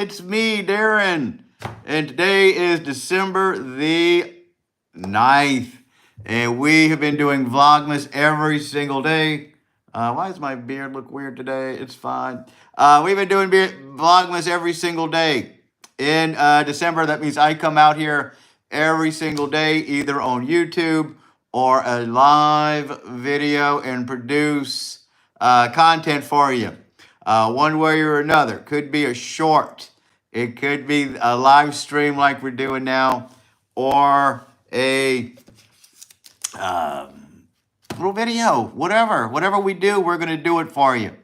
It's me, Darren. And today is December the 9th. And we have been doing Vlogmas every single day. Why does my beard look weird today? It's fine. We've been doing Vlogmas every single day. In December, that means I come out here every single day, either on YouTube or a live video and produce content for you. One way or another. Could be a short. It could be a live stream like we're doing now, or a little video. Whatever we do, we're gonna do it for you.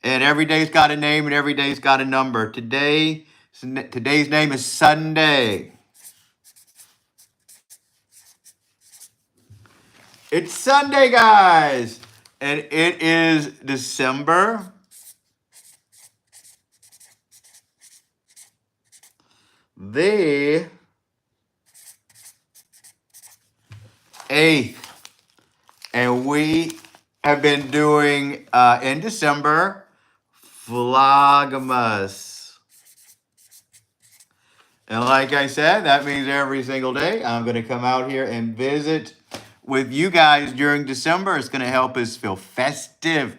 And every day's got a name, and every day's got a number. Today's name is Sunday. It's Sunday, guys, and it is December the 8th. And we have been doing, in December, Vlogmas. And like I said, that means every single day I'm going to come out here and visit with you guys during December. It's going to help us feel festive.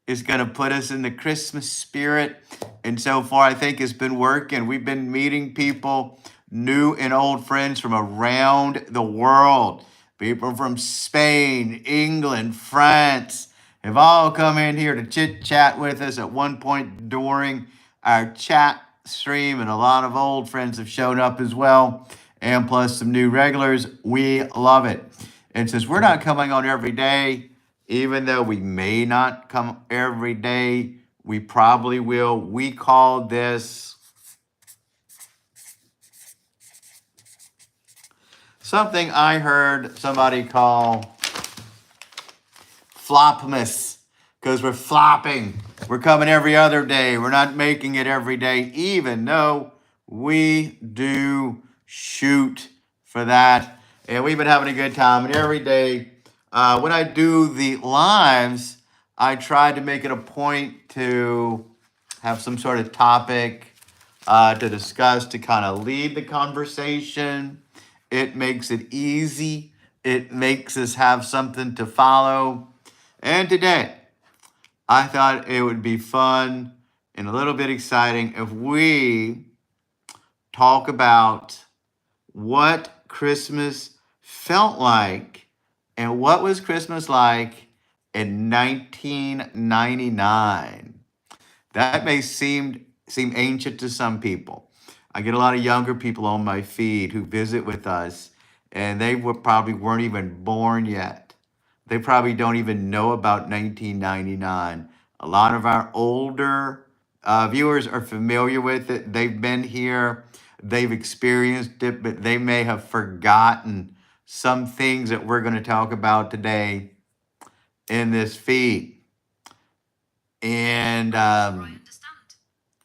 It's going to put us in the Christmas spirit. And so far, I think it's been working. We've been meeting people, new and old friends from around the world. People from Spain, England, France have all come in here to chit-chat with us at one point during our chat stream, and a lot of old friends have shown up as well, and plus some new regulars. We love it. And since we're not coming on every day, even though we may not come every day, we probably will. We call this something I heard somebody call Flopmas, because we're flopping. We're coming every other day. We're not making it every day, even though we do shoot for that. And we've been having a good time. And every day, when I do the lives, I try to make it a point to have some sort of topic to discuss, to kind of lead the conversation. It makes it easy. It makes us have something to follow. And today, I thought it would be fun and a little bit exciting if we talk about what Christmas felt like and what was Christmas like in 1999. That may seem ancient to some people. I get a lot of younger people on my feed who visit with us, and they probably weren't even born yet. They probably don't even know about 1999. A lot of our older viewers are familiar with it. They've been here, they've experienced it, but they may have forgotten some things that we're going to talk about today in this feed. And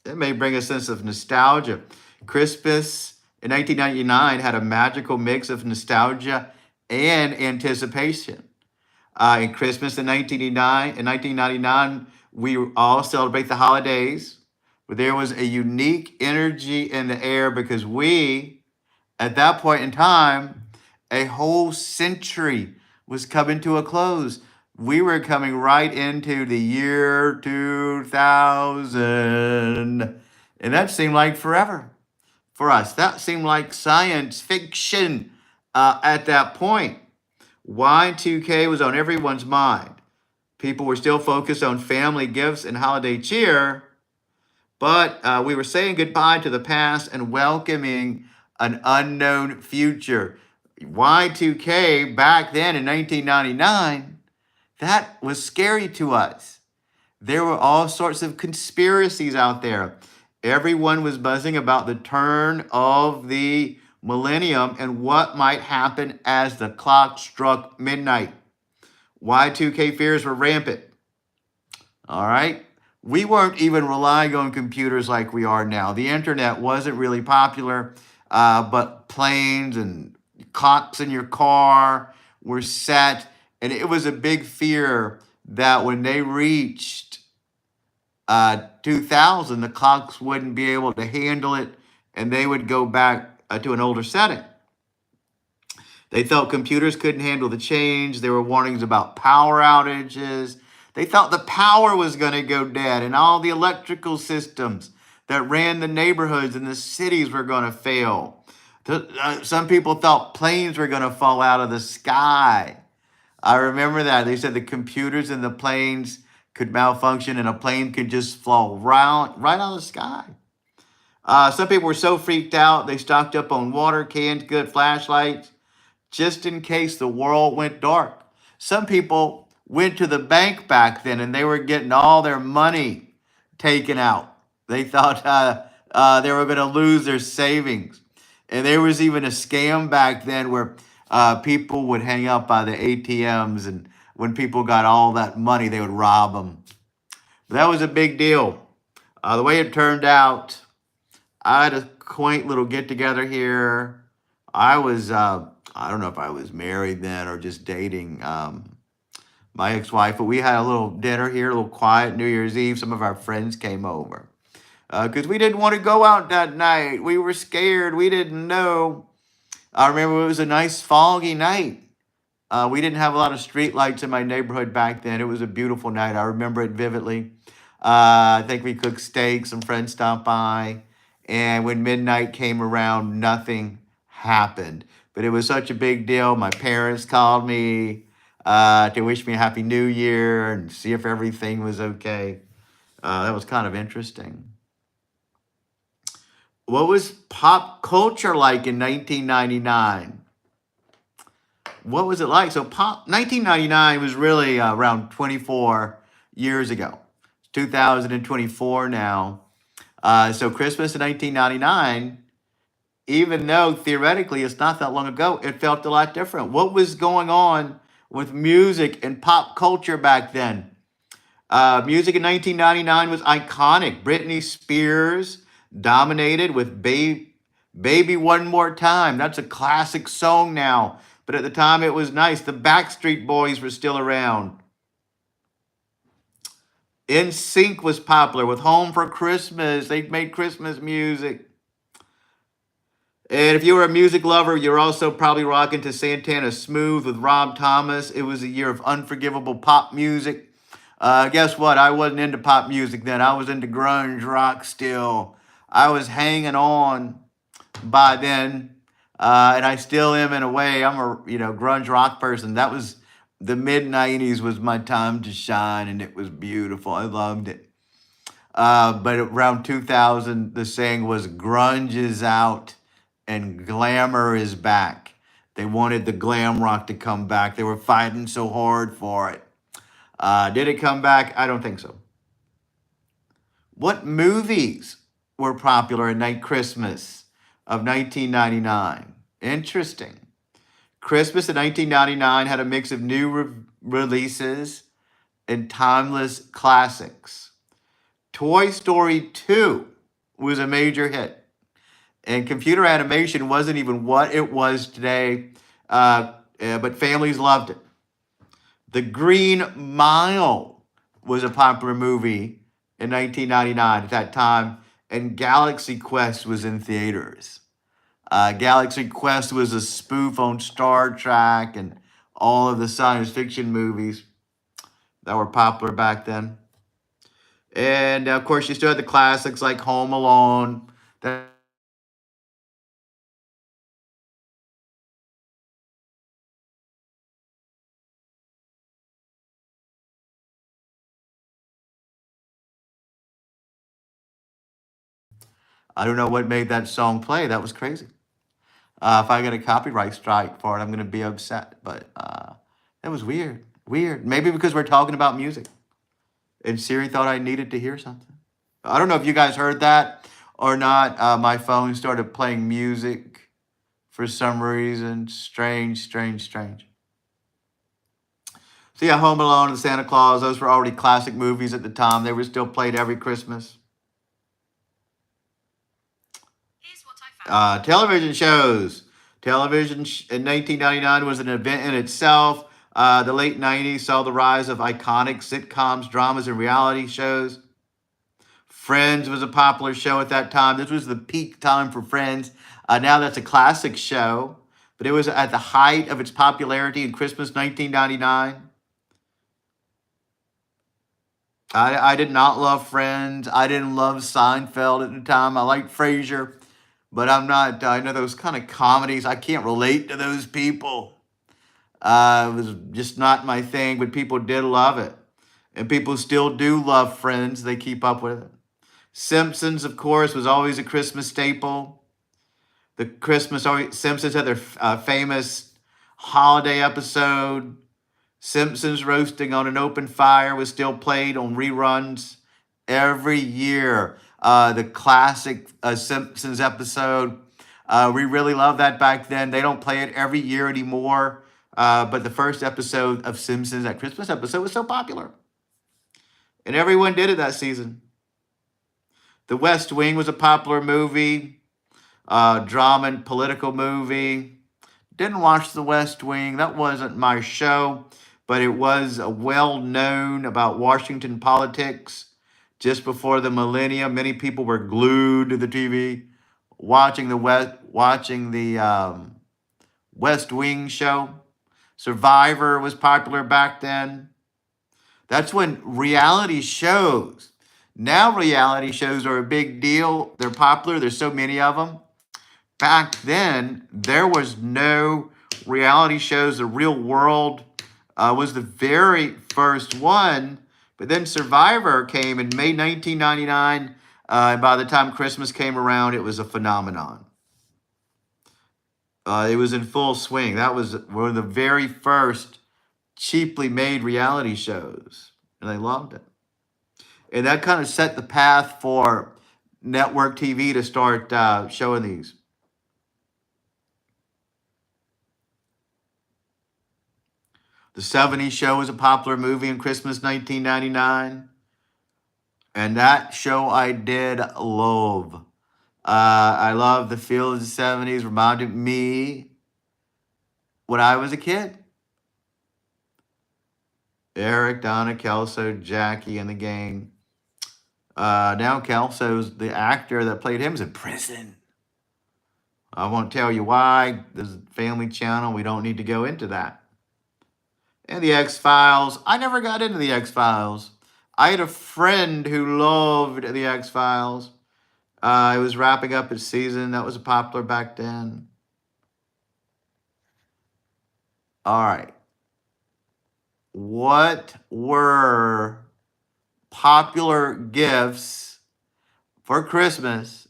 it may bring a sense of nostalgia. Christmas in 1999 had a magical mix of nostalgia and anticipation. In Christmas in 1999, we all celebrate the holidays, but there was a unique energy in the air because we, at that point in time, a whole century was coming to a close. We were coming right into the year 2000, and that seemed like forever for us. That seemed like science fiction at that point. Y2K was on everyone's mind. People were still focused on family gifts and holiday cheer, but we were saying goodbye to the past and welcoming an unknown future. Y2K back then in 1999, that was scary to us. There were all sorts of conspiracies out there. Everyone was buzzing about the turn of the millennium and what might happen as the clock struck midnight. Y2K fears were rampant. All right. We weren't even relying on computers like we are now. The internet wasn't really popular, but planes and clocks in your car were set. And it was a big fear that when they reached 2000, the clocks wouldn't be able to handle it, and they would go back to an older setting. They felt computers couldn't handle the change. There were warnings about power outages. They thought the power was going to go dead, and all the electrical systems that ran the neighborhoods and the cities were going to fail. Some people thought planes were going to fall out of the sky. I remember that. They said the computers in the planes could malfunction and a plane could just fall right out of the sky. Some people were so freaked out, they stocked up on water, cans, good flashlights, just in case the world went dark. Some people went to the bank back then and they were getting all their money taken out. They thought they were going to lose their savings. And there was even a scam back then where people would hang out by the ATMs, and when people got all that money, they would rob them. But that was a big deal. The way it turned out, I had a quaint little get together here. I was, I don't know if I was married then or just dating my ex wife, but we had a little dinner here, a little quiet New Year's Eve. Some of our friends came over because we didn't want to go out that night. We were scared. We didn't know. I remember it was a nice foggy night. We didn't have a lot of street lights in my neighborhood back then. It was a beautiful night. I remember it vividly. I think we cooked steak. Some friends stopped by. And when midnight came around, nothing happened. But it was such a big deal. My parents called me to wish me a Happy New Year and see if everything was okay. That was kind of interesting. What was pop culture like in 1999? What was it like? So 1999 was really around 24 years ago. It's 2024 now. So Christmas in 1999, even though theoretically it's not that long ago, it felt a lot different. What was going on with music and pop culture back then? Music in 1999 was iconic. Britney Spears dominated with Baby One More Time. That's a classic song now. But at the time it was nice. The Backstreet Boys were still around. NSYNC was popular with Home for Christmas. They made Christmas music. And if you were a music lover, you're also probably rocking to Santana Smooth with Rob Thomas. It was a year of unforgivable pop music. Guess what? I wasn't into pop music then. I was into grunge rock still. I was hanging on by then, and I still am in a way. I'm a grunge rock person. That was the mid-90s was my time to shine, and it was beautiful. I loved it. But around 2000, the saying was grunge is out and glamour is back. They wanted the glam rock to come back. They were fighting so hard for it. Did it come back? I don't think so. What movies were popular in Night Christmas of 1999? Interesting. Christmas in 1999 had a mix of new releases and timeless classics. Toy Story 2 was a major hit. And computer animation wasn't even what it was today, but families loved it. The Green Mile was a popular movie in 1999 at that time, and Galaxy Quest was in theaters. Galaxy Quest was a spoof on Star Trek and all of the science fiction movies that were popular back then. And of course, you still had the classics like Home Alone. I don't know what made that song play. That was crazy. If I get a copyright strike for it, I'm going to be upset. But that was weird. Weird. Maybe because we're talking about music. And Siri thought I needed to hear something. I don't know if you guys heard that or not. My phone started playing music for some reason. Strange, strange, strange. So yeah, Home Alone and Santa Claus, those were already classic movies at the time. They were still played every Christmas. Television shows. Television in 1999 was an event in itself. The late 90s saw the rise of iconic sitcoms, dramas, and reality shows. Friends was a popular show at that time. This was the peak time for Friends. Now that's a classic show, but it was at the height of its popularity in Christmas 1999. I did not love Friends. I didn't love Seinfeld at the time. I liked Frasier, but I'm not, I know those kind of comedies, I can't relate to those people. It was just not my thing, but people did love it. And people still do love Friends. They keep up with it. Simpsons, of course, was always a Christmas staple. Simpsons had their famous holiday episode. Simpsons roasting on an open fire was still played on reruns every year. The classic Simpsons episode. We really loved that back then. They don't play it every year anymore. But the first episode of Simpsons, that Christmas episode, was so popular. And everyone did it that season. The West Wing was a popular movie, drama and political movie. Didn't watch The West Wing. That wasn't my show, but it was well known about Washington politics. Just before the millennium, many people were glued to the TV watching the West Wing show. Survivor was popular back then. That's when reality shows. Now reality shows are a big deal. They're popular. There's so many of them. Back then, there was no reality shows. The Real World was the very first one. But then Survivor came in May 1999. And by the time Christmas came around, it was a phenomenon. It was in full swing. That was one of the very first cheaply made reality shows. And they loved it. And that kind of set the path for network TV to start showing these. The 70s Show was a popular movie in Christmas 1999. And that show I did love. I love the feel of the 70s, reminded me when I was a kid. Eric, Donna, Kelso, Jackie, and the gang. Now Kelso's the actor that played him is in prison. I won't tell you why. This is a family channel. We don't need to go into that. And the X-Files. I never got into the X-Files. I had a friend who loved the X-Files. It was wrapping up its season. That was popular back then. All right. What were popular gifts for Christmas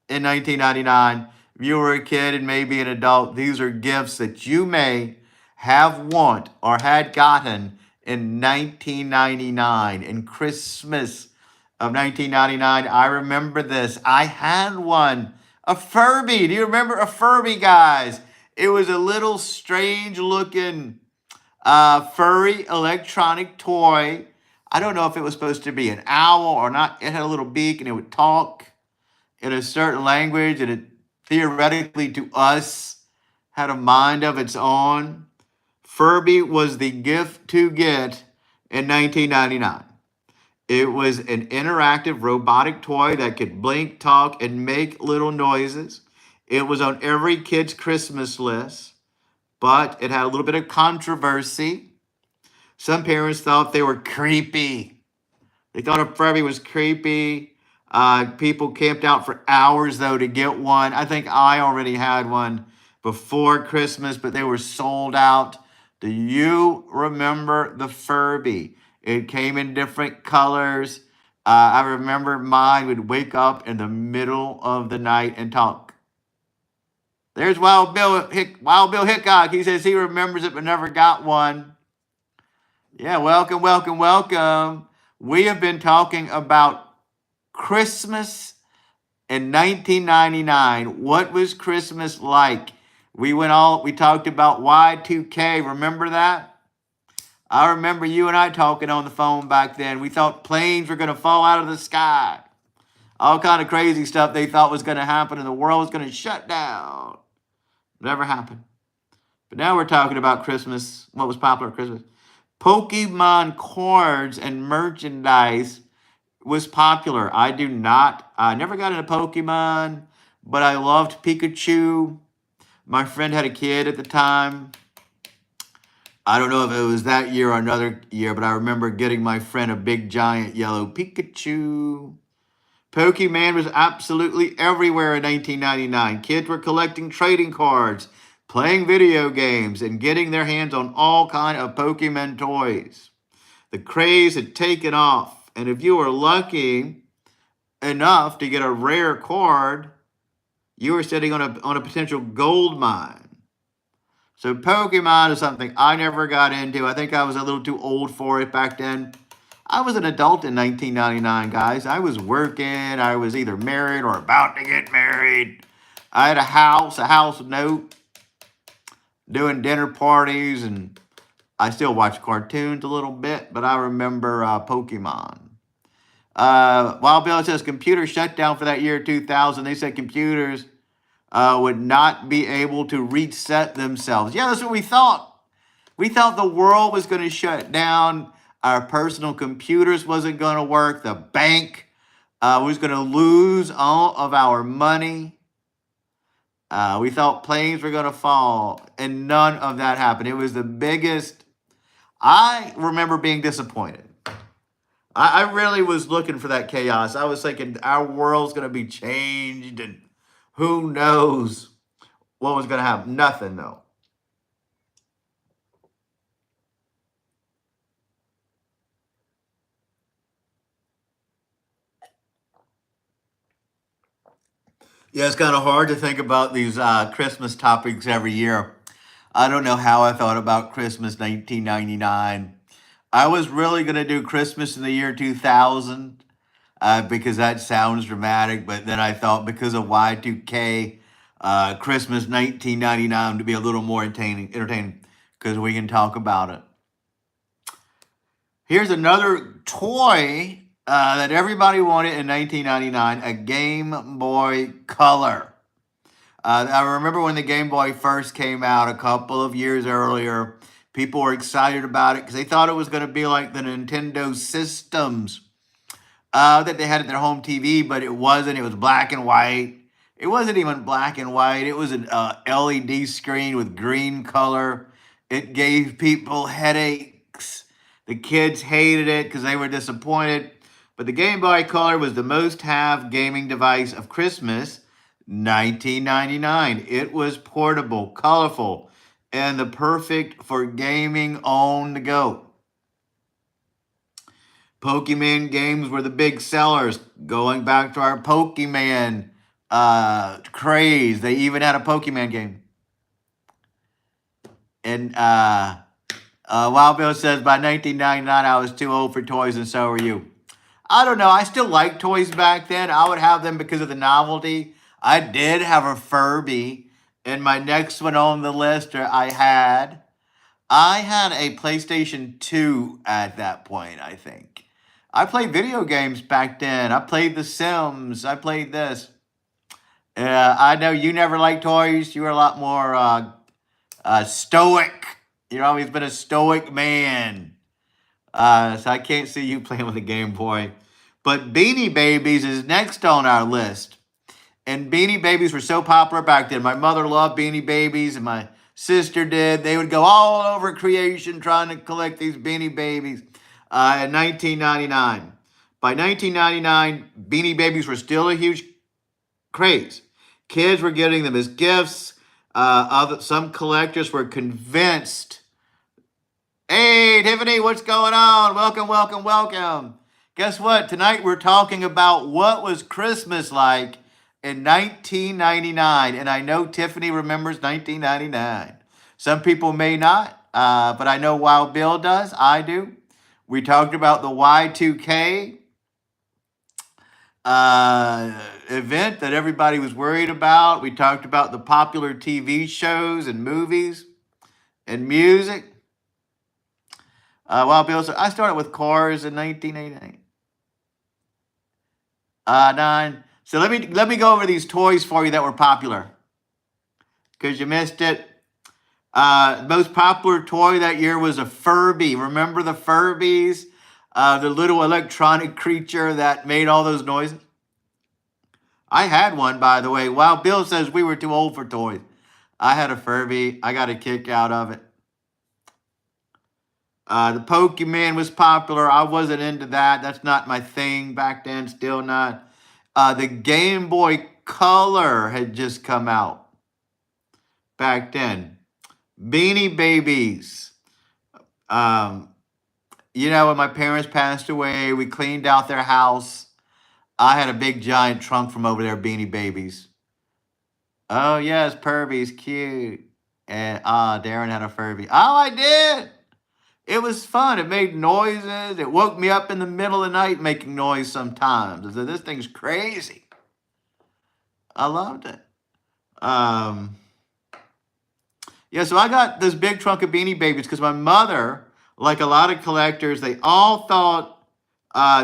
in 1999? If you were a kid and maybe an adult, these are gifts that you may have want or had gotten in 1999, in Christmas of 1999. I remember this. I had one, a Furby. Do you remember a Furby, guys? It was a little strange looking furry electronic toy. I don't know if it was supposed to be an owl or not. It had a little beak and it would talk in a certain language, and it theoretically to us had a mind of its own. Furby was the gift to get in 1999. It was an interactive robotic toy that could blink, talk, and make little noises. It was on every kid's Christmas list, but it had a little bit of controversy. Some parents thought they were creepy. They thought a Furby was creepy. People camped out for hours, though, to get one. I think I already had one before Christmas, but they were sold out. Do you remember the Furby? It came in different colors. I remember mine would wake up in the middle of the night and talk. There's Wild Bill Hickok. He says he remembers it but never got one. Yeah, welcome, welcome, welcome. We have been talking about Christmas in 1999. What was Christmas like? We talked about Y2K. Remember that? I remember you and I talking on the phone back then. We thought planes were going to fall out of the sky. All kind of crazy stuff they thought was going to happen and the world was going to shut down. Never happened. But now we're talking about Christmas. What was popular at Christmas? Pokemon cards and merchandise was popular. I do not. I never got into Pokemon, but I loved Pikachu. My friend had a kid at the time. I don't know if it was that year or another year, but I remember getting my friend a big giant yellow Pikachu. Pokemon was absolutely everywhere in 1999. Kids were collecting trading cards, playing video games, and getting their hands on all kind of Pokemon toys. The craze had taken off, and if you were lucky enough to get a rare card, you were sitting on a potential gold mine. So Pokemon is something I never got into. I think I was a little too old for it back then. I was an adult in 1999, guys. I was working. I was either married or about to get married. I had a house note, doing dinner parties, and I still watch cartoons a little bit, but I remember Pokemon. Wild Bill says computer shut down for that year 2000. They said computers would not be able to reset themselves. Yeah, that's what we thought. We thought the world was going to shut down. Our personal computers wasn't going to work. The bank was going to lose all of our money. We thought planes were going to fall, and none of that happened. It was the biggest. I remember being disappointed. I really was looking for that chaos. I was thinking our world's going to be changed, and who knows what was going to happen. Nothing, though. Yeah, it's kind of hard to think about these Christmas topics every year. I don't know how I thought about Christmas 1999. I was really going to do Christmas in the year 2000 because that sounds dramatic, but then I thought because of Y2K, Christmas 1999 to be a little more entertaining because we can talk about it. Here's another toy that everybody wanted in 1999, a Game Boy Color. I remember when the Game Boy first came out a couple of years earlier, people were excited about it because they thought it was going to be like the Nintendo systems that they had at their home TV, but it wasn't. It was black and white. It wasn't even black and white. It was an LED screen with green color. It gave people headaches. The kids hated it because they were disappointed. But the Game Boy Color was the most-have gaming device of Christmas 1999. It was portable, colorful, and the perfect for gaming on the go. Pokemon games were the big sellers. Going back to our Pokemon craze, they even had a Pokemon game. And Wild Bill says, by 1999, I was too old for toys, and so were you. I don't know. I still liked toys back then. I would have them because of the novelty. I did have a Furby. And my next one on the list I had a PlayStation 2 at that point, I think. I played video games back then. I played The Sims. I played this. I know you never liked toys. You were a lot more stoic. You've always been a stoic man. So I can't see you playing with a Game Boy. But Beanie Babies is next on our list. And Beanie Babies were so popular back then. My mother loved Beanie Babies, and my sister did. They would go all over creation trying to collect these Beanie Babies in 1999. By 1999, Beanie Babies were still a huge craze. Kids were getting them as gifts. Some collectors were convinced. Hey, Tiffany, what's going on? Welcome, welcome, welcome. Guess what? Tonight we're talking about what was Christmas like in 1999. And I know Tiffany remembers 1999. Some people may not, but I know Wild Bill does. I do. We talked about the Y2K event that everybody was worried about. We talked about the popular TV shows and movies and music. Wild Bill said, I started with cars in 1989. Nine. So let me go over these toys for you that were popular, because you missed it. The most popular toy that year was a Furby. Remember the Furbies? The little electronic creature that made all those noises. I had one, by the way. Wow, Bill says we were too old for toys. I had a Furby. I got a kick out of it. The Pokemon was popular. I wasn't into that. That's not my thing back then. Still not. The Game Boy Color had just come out back then. Beanie Babies. Um, when my parents passed away, we cleaned out their house. I had a big giant trunk from over there, Beanie Babies. Oh, yes, Furby's cute. And Darren had a Furby. Oh, I did. It was fun. It made noises. It woke me up in the middle of the night making noise sometimes. I said, this thing's crazy. I loved it. So I got this big trunk of Beanie Babies because my mother, like a lot of collectors, they all thought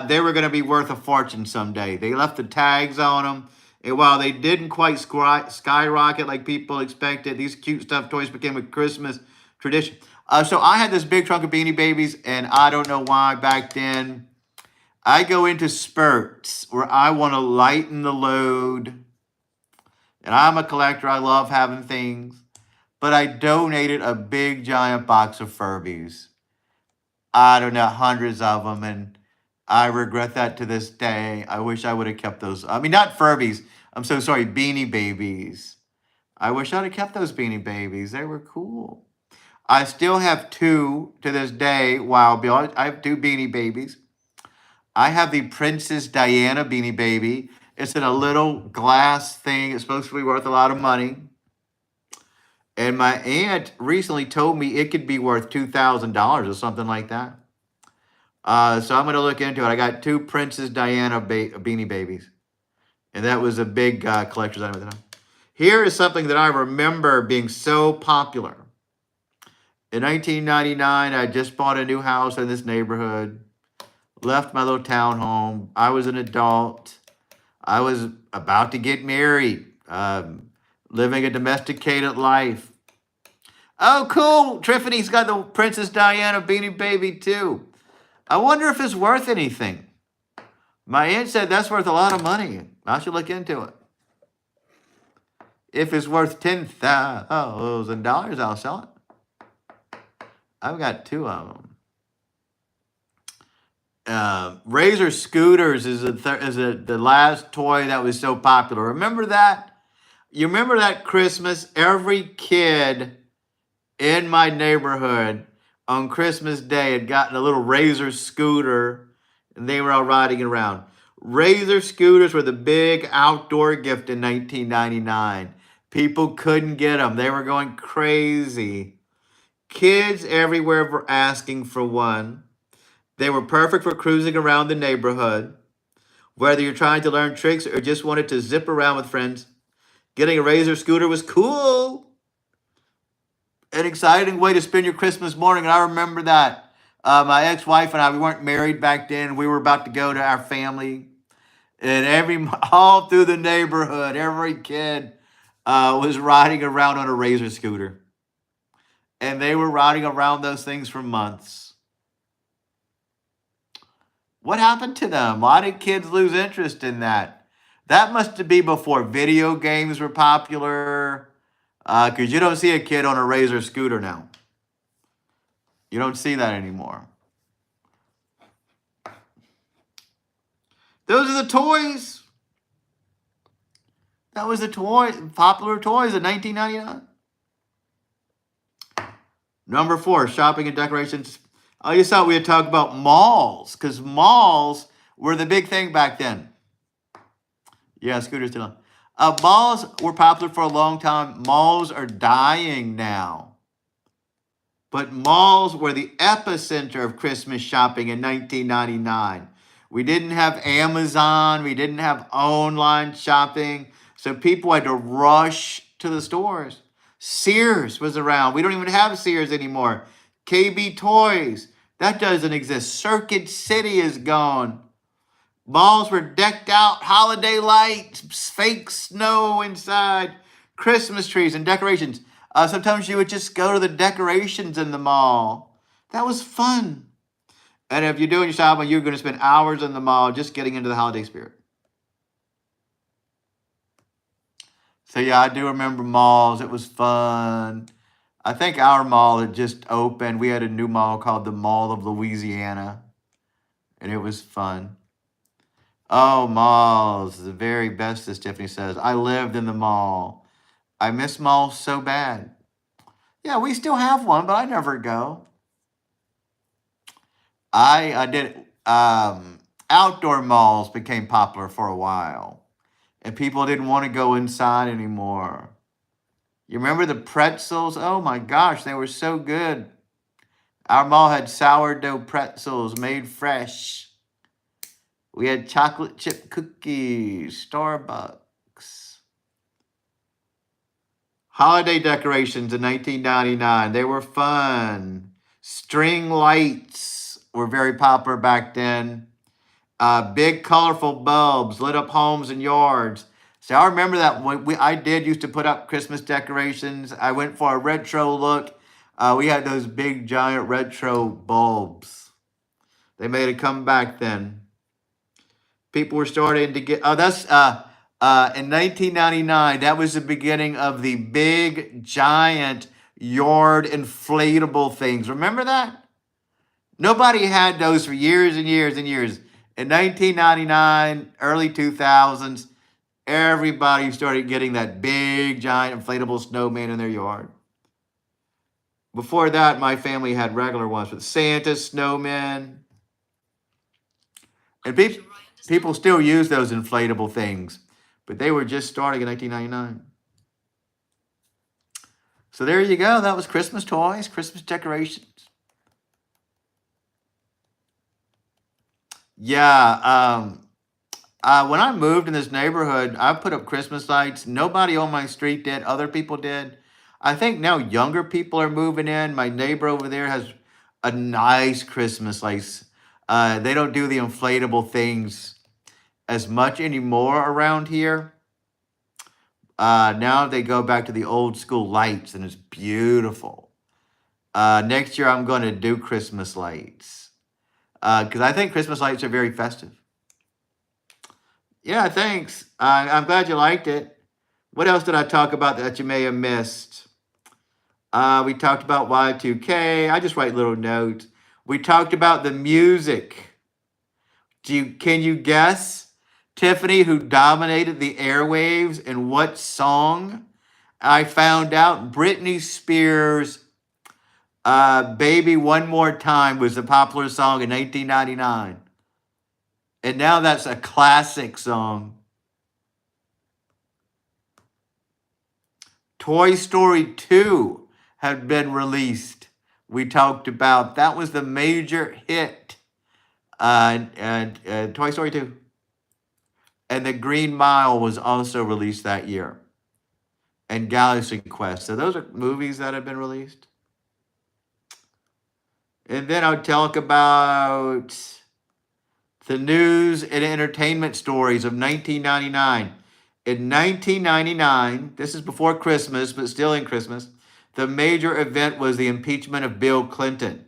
they were going to be worth a fortune someday. They left the tags on them. And while they didn't quite skyrocket like people expected, these cute stuffed toys became a Christmas tradition. So I had this big trunk of Beanie Babies, and I don't know why back then. I go into spurts where I want to lighten the load. And I'm a collector. I love having things. But I donated a big, giant box of Furbies. I don't know, hundreds of them. And I regret that to this day. I wish I would have kept those. I mean, not Furbies. I'm so sorry, Beanie Babies. I wish I'd have kept those Beanie Babies. They were cool. I still have two to this day. Wow, Bill, I have two Beanie Babies. I have the Princess Diana Beanie Baby. It's in a little glass thing. It's supposed to be worth a lot of money. And my aunt recently told me it could be worth $2,000 or something like that. So I'm going to look into it. I got two Princess Diana Beanie Babies. And that was a big collector's item at the time. Here is something that I remember being so popular. In 1999, I just bought a new house in this neighborhood. Left my little townhome. I was an adult. I was about to get married. Living a domesticated life. Oh, cool. Tiffany's got the Princess Diana Beanie Baby, too. I wonder if it's worth anything. My aunt said that's worth a lot of money. I should look into it. If it's worth $10,000, I'll sell it. I've got two of them. Razor scooters is the last toy that was so popular. Remember that? You remember that Christmas? Every kid in my neighborhood on Christmas Day had gotten a little Razor scooter, and they were all riding around. Razor scooters were the big outdoor gift in 1999. People couldn't get them. They were going crazy. Kids everywhere were asking for one. They were perfect for cruising around the neighborhood. Whether you're trying to learn tricks or just wanted to zip around with friends, getting a Razor scooter was cool. An exciting way to spend your Christmas morning. And I remember that. My ex-wife and I, we weren't married back then. We were about to go to our family. And all through the neighborhood, every kid was riding around on a Razor scooter. And they were riding around those things for months. What happened to them? Why did kids lose interest in that? That must be before video games were popular. Because you don't see a kid on a Razor scooter now. You don't see that anymore. Those are the toys. That was the popular toys in 1999. Number 4, shopping and decorations. I just thought we'd talk about malls, because malls were the big thing back then. Yeah, scooters too long. Malls were popular for a long time. Malls are dying now. But malls were the epicenter of Christmas shopping in 1999. We didn't have Amazon. We didn't have online shopping. So people had to rush to the stores. Sears was around. We don't even have Sears anymore. KB Toys. That doesn't exist. Circuit City is gone. Malls were decked out, holiday lights, fake snow inside, Christmas trees and decorations. Sometimes you would just go to the decorations in the mall. That was fun. And if you're doing your shopping, you're going to spend hours in the mall just getting into the holiday spirit. So yeah, I do remember malls. It was fun. I think our mall had just opened. We had a new mall called the Mall of Louisiana, and it was fun. Oh, malls, the very best, as Tiffany says. I lived in the mall. I miss malls so bad. Yeah, we still have one, but I never go. I did outdoor malls became popular for a while, and people didn't want to go inside anymore. You remember the pretzels? Oh my gosh, they were so good. Our mall had sourdough pretzels made fresh. We had chocolate chip cookies, Starbucks. Holiday decorations in 1999. They were fun. String lights were very popular back then. Big colorful bulbs lit up homes and yards. So I remember that I did used to put up Christmas decorations. I went for a retro look. We had those big giant retro bulbs. They made a comeback then. People were starting to get. Oh, that's in 1999. That was the beginning of the big giant yard inflatable things. Remember that? Nobody had those for years and years and years. In 1999, early 2000s, everybody started getting that big, giant, inflatable snowman in their yard. Before that, my family had regular ones with Santa, snowmen. And people still use those inflatable things, but they were just starting in 1999. So there you go. That was Christmas toys, Christmas decorations. Yeah, when I moved in this neighborhood, I put up Christmas lights. Nobody on my street did. Other people did. I think now younger people are moving in. My neighbor over there has a nice Christmas lights. They don't do the inflatable things as much anymore around here. Now they go back to the old school lights, and it's beautiful. Next year, I'm going to do Christmas lights because I think Christmas lights are very festive. Yeah, thanks. I'm glad you liked it. What else did I talk about that you may have missed? We talked about Y2K. I just write little notes. We talked about the music. Can you guess, Tiffany, who dominated the airwaves and what song? I found out Britney Spears' "Baby One More Time" was the popular song in 1999. And now that's a classic song. Toy Story 2 had been released. We talked about that was the major hit. Toy Story 2. And The Green Mile was also released that year. And Galaxy Quest. So those are movies that have been released. And then I'll talk about the news and entertainment stories of 1999. In 1999, this is before Christmas, but still in Christmas, the major event was the impeachment of Bill Clinton.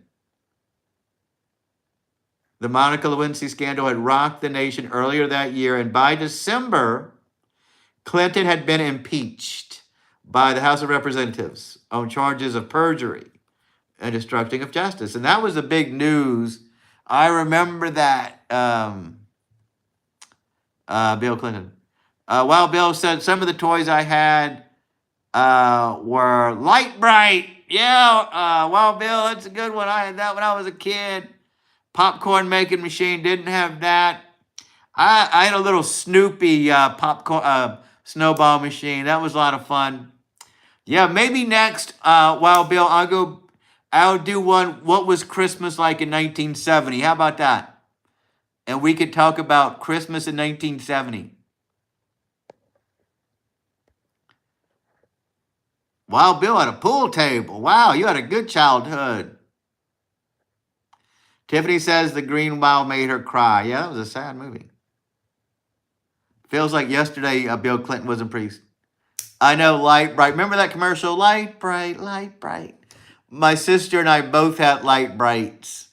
The Monica Lewinsky scandal had rocked the nation earlier that year, and by December, Clinton had been impeached by the House of Representatives on charges of perjury and obstructing of justice. And that was the big news. I remember that, Bill Clinton. While Bill said some of the toys I had were Light Bright. Yeah, Wild Bill, that's a good one. I had that when I was a kid. Popcorn making machine, didn't have that. I had a little Snoopy popcorn snowball machine. That was a lot of fun. Yeah, maybe next, Wild Bill, I'll do one, what was Christmas like in 1970? How about that? And we could talk about Christmas in 1970. Wild Bill had a pool table. Wow, you had a good childhood. Tiffany says The Green Mile made her cry. Yeah, that was a sad movie. Feels like yesterday Bill Clinton was a priest. I know, Light Bright. Remember that commercial? Light Bright, Light Bright. My sister and I both had Light Brights.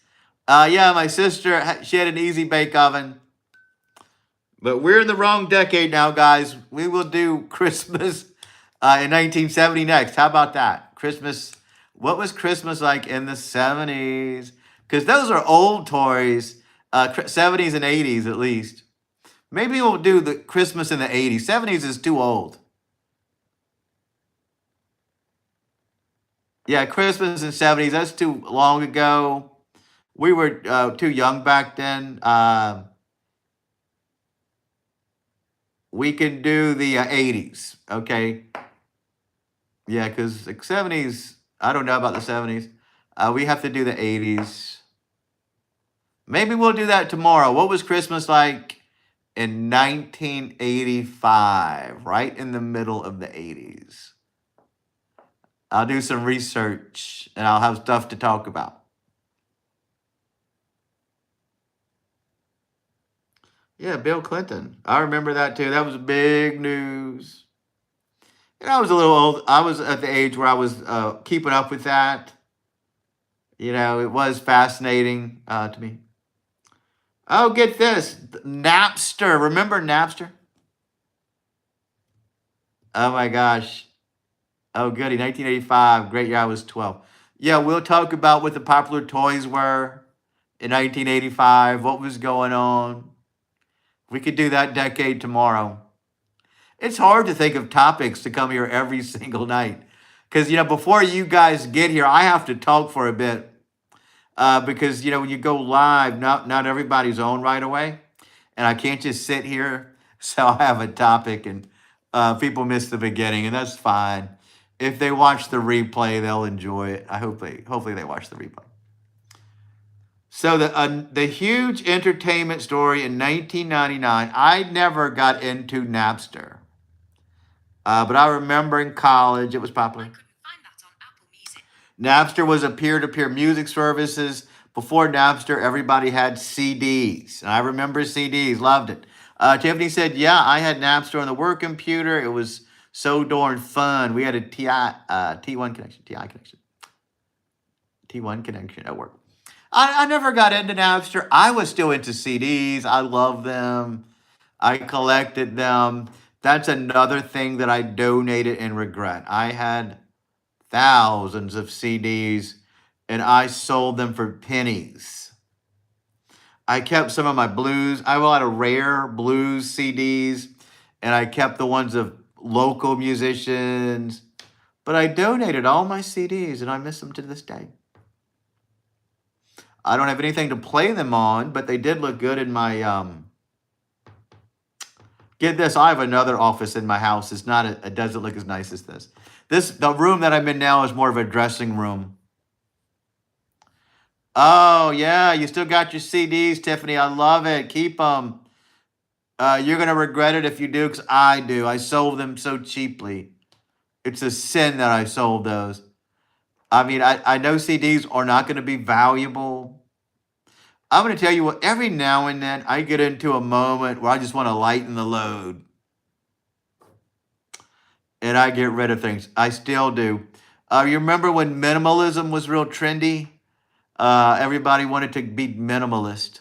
Yeah, my sister, she had an easy bake oven. But we're in the wrong decade now, guys. We will do Christmas in 1970 next. How about that? Christmas. What was Christmas like in the 70s? Because those are old toys, 70s and 80s at least. Maybe we'll do the Christmas in the 80s. 70s is too old. Yeah, Christmas in 70s, that's too long ago. We were too young back then. We can do the 80s, okay? Yeah, because the 70s, I don't know about the 70s. We have to do the 80s. Maybe we'll do that tomorrow. What was Christmas like in 1985, right in the middle of the 80s? I'll do some research and I'll have stuff to talk about. Yeah, Bill Clinton. I remember that too. That was big news. And I was a little old. I was at the age where I was keeping up with that. You know, it was fascinating to me. Oh, get this. Napster. Remember Napster? Oh my gosh. Oh, goody. 1985. Great year. I was 12. Yeah, we'll talk about what the popular toys were in 1985, what was going on. We could do that decade tomorrow. It's hard to think of topics to come here every single night. Because, before you guys get here, I have to talk for a bit. Because, when you go live, not everybody's on right away. And I can't just sit here. So I have a topic and people miss the beginning, and that's fine. If they watch the replay, they'll enjoy it. Hopefully they watch the replay. So the huge entertainment story in 1999, I never got into Napster. But I remember in college it was popular. Napster was a peer-to-peer music services. Before Napster, everybody had CDs. And I remember CDs, loved it. Tiffany said, yeah, I had Napster on the work computer. It was so darn fun. We had a T1 connection, TI connection. T1 connection at work. I never got into Napster. I was still into CDs. I love them. I collected them. That's another thing that I donated and regret. I had thousands of CDs and I sold them for pennies. I kept some of my blues. I have a lot of rare blues CDs and I kept the ones of local musicians. But I donated all my CDs and I miss them to this day. I don't have anything to play them on, but they did look good in my Get this, I have another office in my house. It doesn't look as nice as this. The room that I'm in now is more of a dressing room. Oh, yeah, you still got your CDs, Tiffany. I love it. Keep them. You're going to regret it if you do, because I do. I sold them so cheaply. It's a sin that I sold those. I mean, I know CDs are not going to be valuable. I'm going to tell you what, every now and then I get into a moment where I just want to lighten the load. And I get rid of things. I still do. You remember when minimalism was real trendy? Everybody wanted to be minimalist.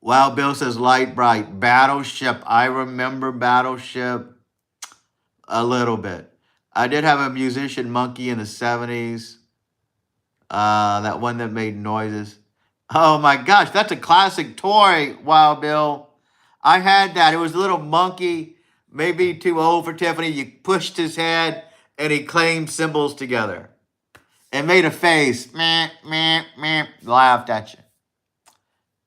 Wow, Bill says light bright. Battleship. I remember Battleship a little bit. I did have a musician monkey in the 70s. That one that made noises. Oh my gosh, that's a classic toy. Wow, Bill. I had that. It was a little monkey, maybe too old for Tiffany. You pushed his head and he clanged cymbals together. And made a face. Meh, meh, meh. Laughed at you.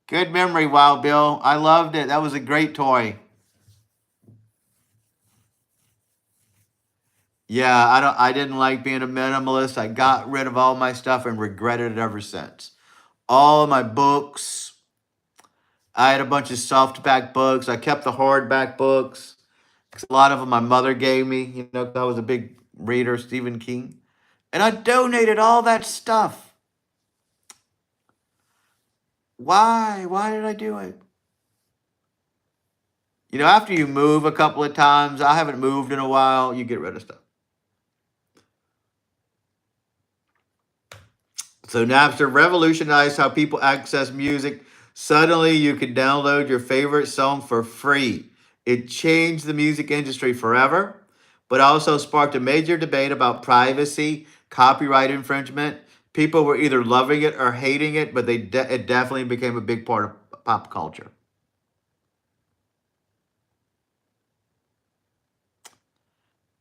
Good memory, Wild Bill. I loved it. That was a great toy. Yeah, I didn't like being a minimalist. I got rid of all my stuff and regretted it ever since. All of my books. I had a bunch of softback books. I kept the hardback books. A lot of them my mother gave me. I was a big reader, Stephen King. And I donated all that stuff. Why? Why did I do it? After you move a couple of times, I haven't moved in a while, you get rid of stuff. So Napster revolutionized how people access music. Suddenly, you could download your favorite song for free. It changed the music industry forever, but also sparked a major debate about privacy, copyright infringement. People were either loving it or hating it, but it definitely became a big part of pop culture.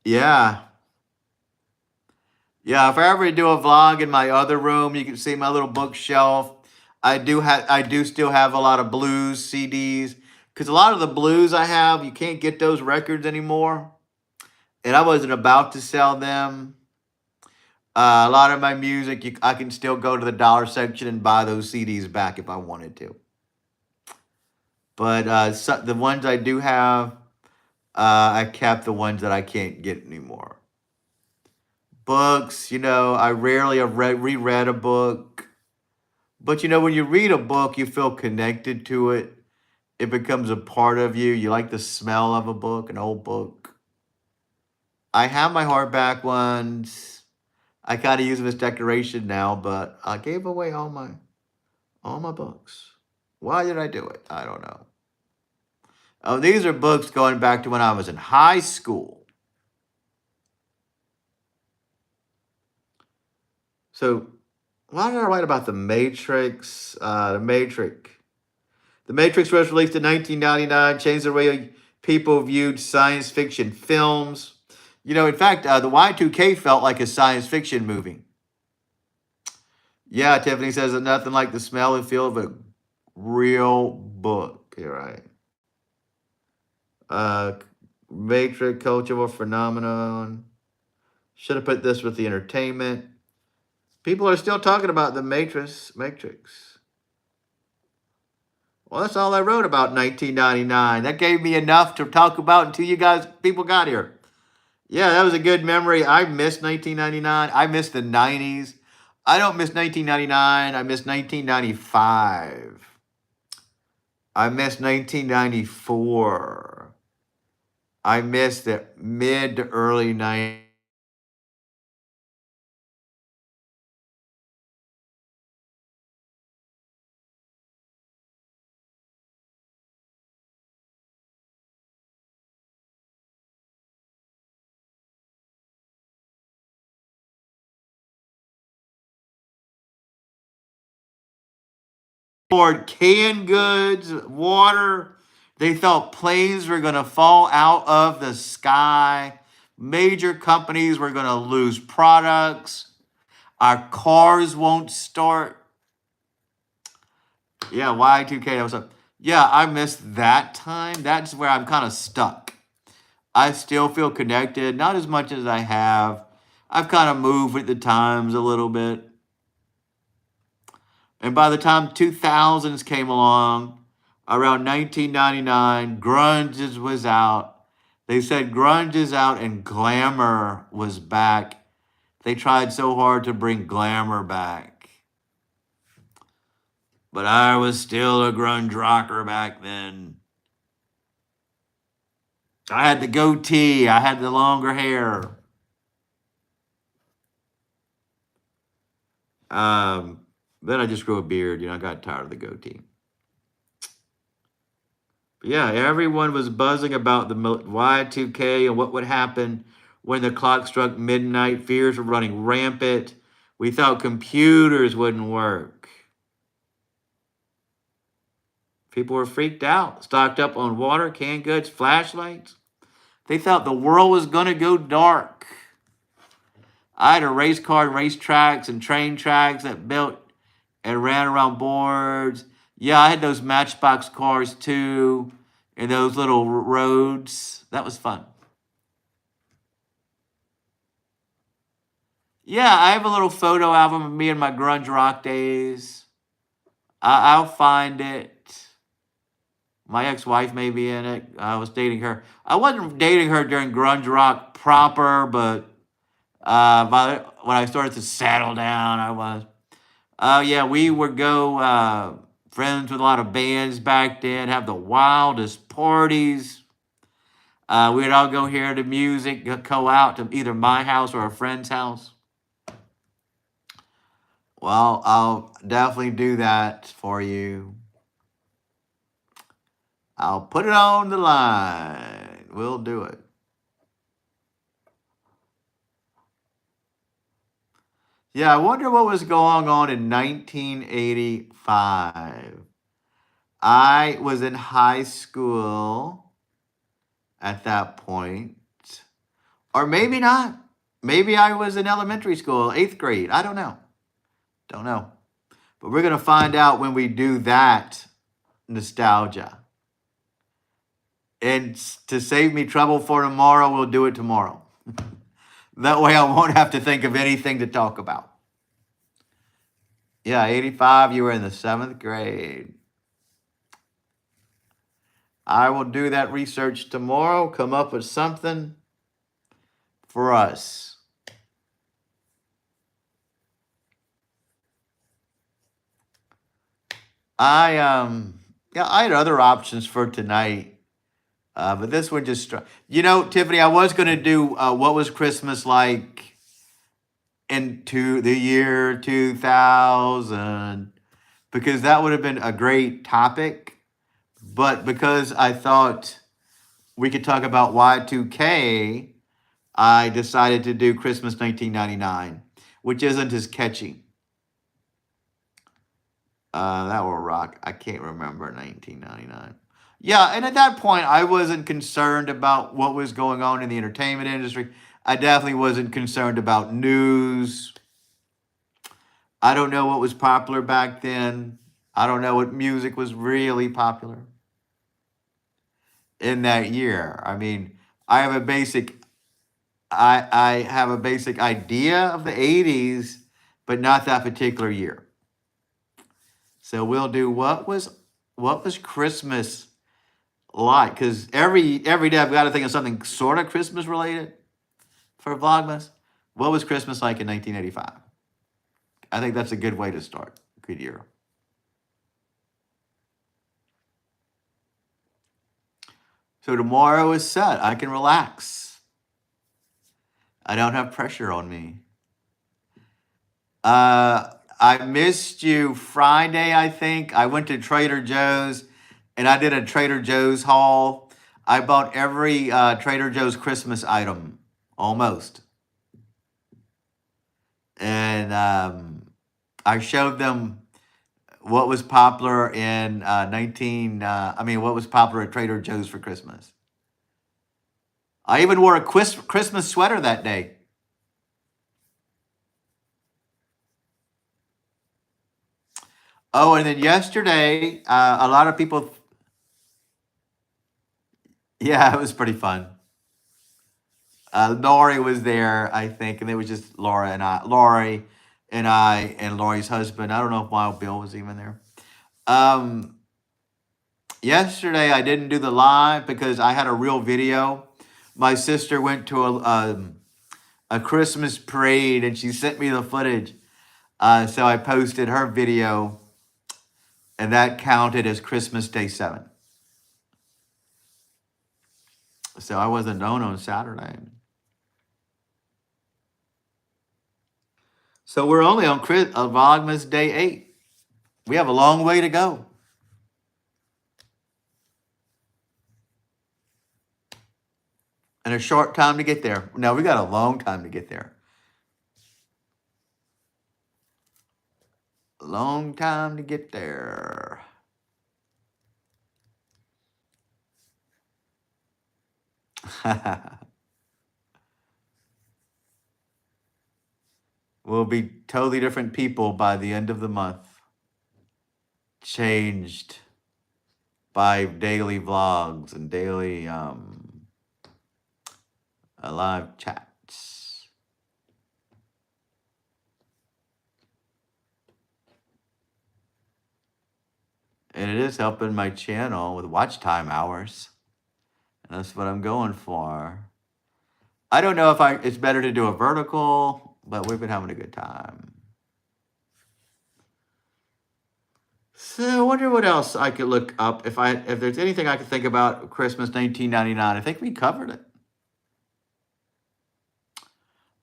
Yeah. Yeah, if I ever do a vlog in my other room, you can see my little bookshelf. I do still have a lot of blues CDs because a lot of the blues I have, you can't get those records anymore, and I wasn't about to sell them. A lot of my music, I can still go to the dollar section and buy those CDs back if I wanted to. But the ones I do have, I kept the ones that I can't get anymore. Books, I rarely have reread a book. But when you read a book, you feel connected to it. It becomes a part of you. You like the smell of a book, an old book. I have my hardback ones. I kind of use them as decoration now, but I gave away all my books. Why did I do it? I don't know. Oh, these are books going back to when I was in high school. So, why did I write about the Matrix? The Matrix was released in 1999, changed the way people viewed science fiction films. In fact, the Y2K felt like a science fiction movie. Yeah, Tiffany says that nothing like the smell and feel of a real book. You're right. Uh, Matrix cultural phenomenon. Should have put this with the entertainment. People are still talking about the Matrix. Matrix. Well, that's all I wrote about 1999. That gave me enough to talk about until people got here. Yeah, that was a good memory. I miss 1999. I miss the 90s. I don't miss 1999. I miss 1995. I miss 1994. I miss the mid to early 90s. For canned goods, water. They thought planes were going to fall out of the sky. Major companies were going to lose products. Our cars won't start. Yeah, Y2K. That was up. Yeah, I missed that time. That's where I'm kind of stuck. I still feel connected, not as much as I have. I've kind of moved with the times a little bit. And by the time 2000s came along, around 1999, grunge was out. They said grunge is out and glamour was back. They tried so hard to bring glamour back. But I was still a grunge rocker back then. I had the goatee. I had the longer hair. Um, then I just grew a beard. I got tired of the goatee. But yeah, everyone was buzzing about the Y2K and what would happen when the clock struck midnight. Fears were running rampant. We thought computers wouldn't work. People were freaked out, stocked up on water, canned goods, flashlights. They thought the world was going to go dark. I had a race car, race tracks, and train tracks that built and ran around boards. Yeah, I had those Matchbox cars too, and those little roads. That was fun. Yeah, I have a little photo album of me in my grunge rock days. I'll find it. My ex-wife may be in it. I was dating her. I wasn't dating her during grunge rock proper, but when I started to settle down, I was. Yeah, we would go friends with a lot of bands back then, have the wildest parties. We'd all go hear the music, go out to either my house or a friend's house. Well, I'll definitely do that for you. I'll put it on the line. We'll do it. Yeah, I wonder what was going on in 1985. I was in high school at that point, or maybe not. Maybe I was in elementary school, eighth grade. I don't know. Don't know. But we're going to find out when we do that nostalgia. And to save me trouble for tomorrow, we'll do it tomorrow. That way I won't have to think of anything to talk about. Yeah, 85, you were in the seventh grade. I will do that research tomorrow, come up with something for us. I had other options for tonight, but this one just struck. Tiffany, I was going to do what was Christmas like into the year 2000 because that would have been a great topic. But because I thought we could talk about Y2K, I decided to do Christmas 1999, which isn't as catchy. That will rock. I can't remember 1999. Yeah, and at that point, I wasn't concerned about what was going on in the entertainment industry. I definitely wasn't concerned about news. I don't know what was popular back then. I don't know what music was really popular in that year. I mean, I have a basic I have a basic idea of the 80s, but not that particular year. So we'll do what was Christmas like? Because every day I've got to think of something sort of Christmas related for Vlogmas. What was Christmas like in 1985? I think that's a good way to start. Good year. So tomorrow is set. I can relax. I don't have pressure on me. I missed you Friday, I think. I went to Trader Joe's and I did a Trader Joe's haul. I bought every Trader Joe's Christmas item, almost. And I showed them what was popular in what was popular at Trader Joe's for Christmas. I even wore a Christmas sweater that day. Oh, and then yesterday, a lot of people, yeah, it was pretty fun. Lori was there, I think, and it was just Lori and Lori's husband. I don't know if Wild Bill was even there. Um, Yesterday, I didn't do the live because I had a real video. My sister went to a Christmas parade and she sent me the footage. So I posted her video, and that counted as Christmas Day 7. So I wasn't known on Saturday. So we're only on Vlogmas Day 8. We have a long way to go. And a short time to get there. No, we got a long time to get there. Long time to get there. We'll be totally different people by the end of the month. Changed by daily vlogs and daily live chats. And it is helping my channel with watch time hours. And that's what I'm going for. I don't know if it's better to do a vertical, but we've been having a good time. So I wonder what else I could look up if there's anything I could think about Christmas 1999. I think we covered it.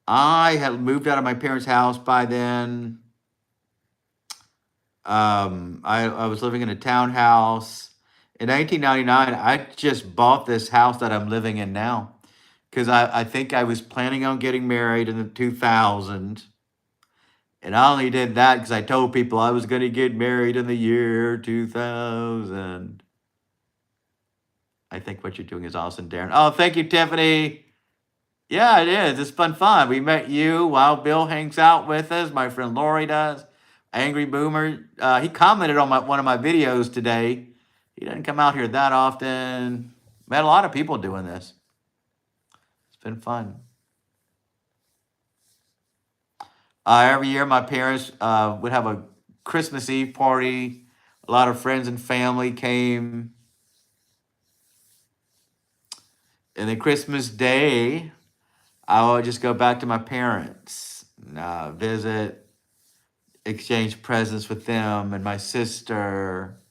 I had moved out of my parents' house by then. I was living in a townhouse. In 1999, I just bought this house that I'm living in now because I think I was planning on getting married in the 2000s. And I only did that because I told people I was going to get married in the year 2000. I think what you're doing is awesome, Darren. Oh, thank you, Tiffany. Yeah, it is. It's been fun. We met you while Bill hangs out with us. My friend Lori does. Angry Boomer. He commented on one of my videos today. He doesn't come out here that often. Met a lot of people doing this. It's been fun. Every year, my parents would have a Christmas Eve party. A lot of friends and family came. And then Christmas Day, I would just go back to my parents, visit, exchange presents with them and my sister,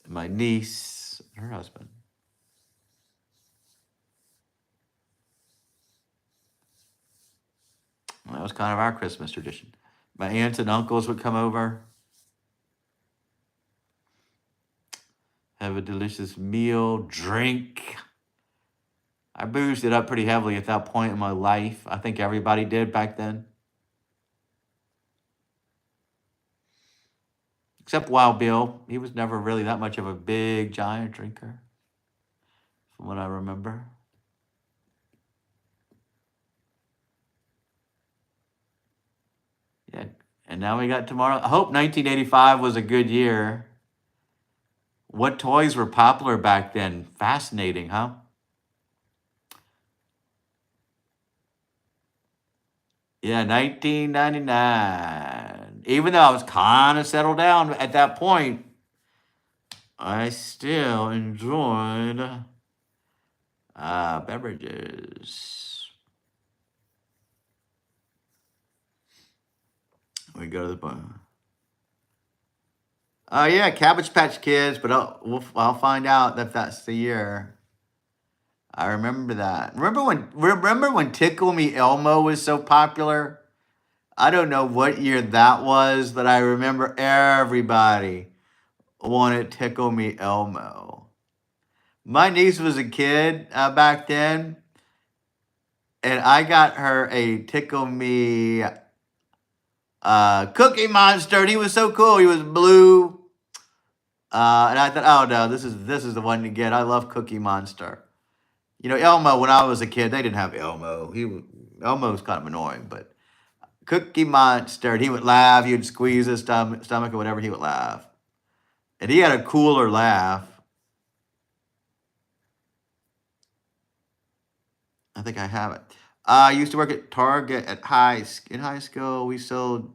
and my niece, and her husband. That was kind of our Christmas tradition. My aunts and uncles would come over, have a delicious meal, drink. I boozed it up pretty heavily at that point in my life. I think everybody did back then. Except Wild Bill. He was never really that much of a big, giant drinker, from what I remember. Yeah. And now we got tomorrow. I hope 1985 was a good year. What toys were popular back then? Fascinating, huh? Yeah, 1999. Even though I was kind of settled down at that point, I still enjoyed beverages. We go to the bar. Oh yeah, Cabbage Patch Kids, but I'll find out if that's the year. I remember that. Remember when Tickle Me Elmo was so popular? I don't know what year that was, but I remember everybody wanted Tickle Me Elmo. My niece was a kid back then, and I got her a Tickle Me Cookie Monster. And he was so cool. He was blue, and I thought, oh no, this is the one to get. I love Cookie Monster. You know, Elmo. When I was a kid, they didn't have Elmo. Elmo was kind of annoying, but Cookie Monster. And he would laugh. He would squeeze his stomach or whatever. He would laugh, and he had a cooler laugh. I think I have it. I used to work at Target in high school. We sold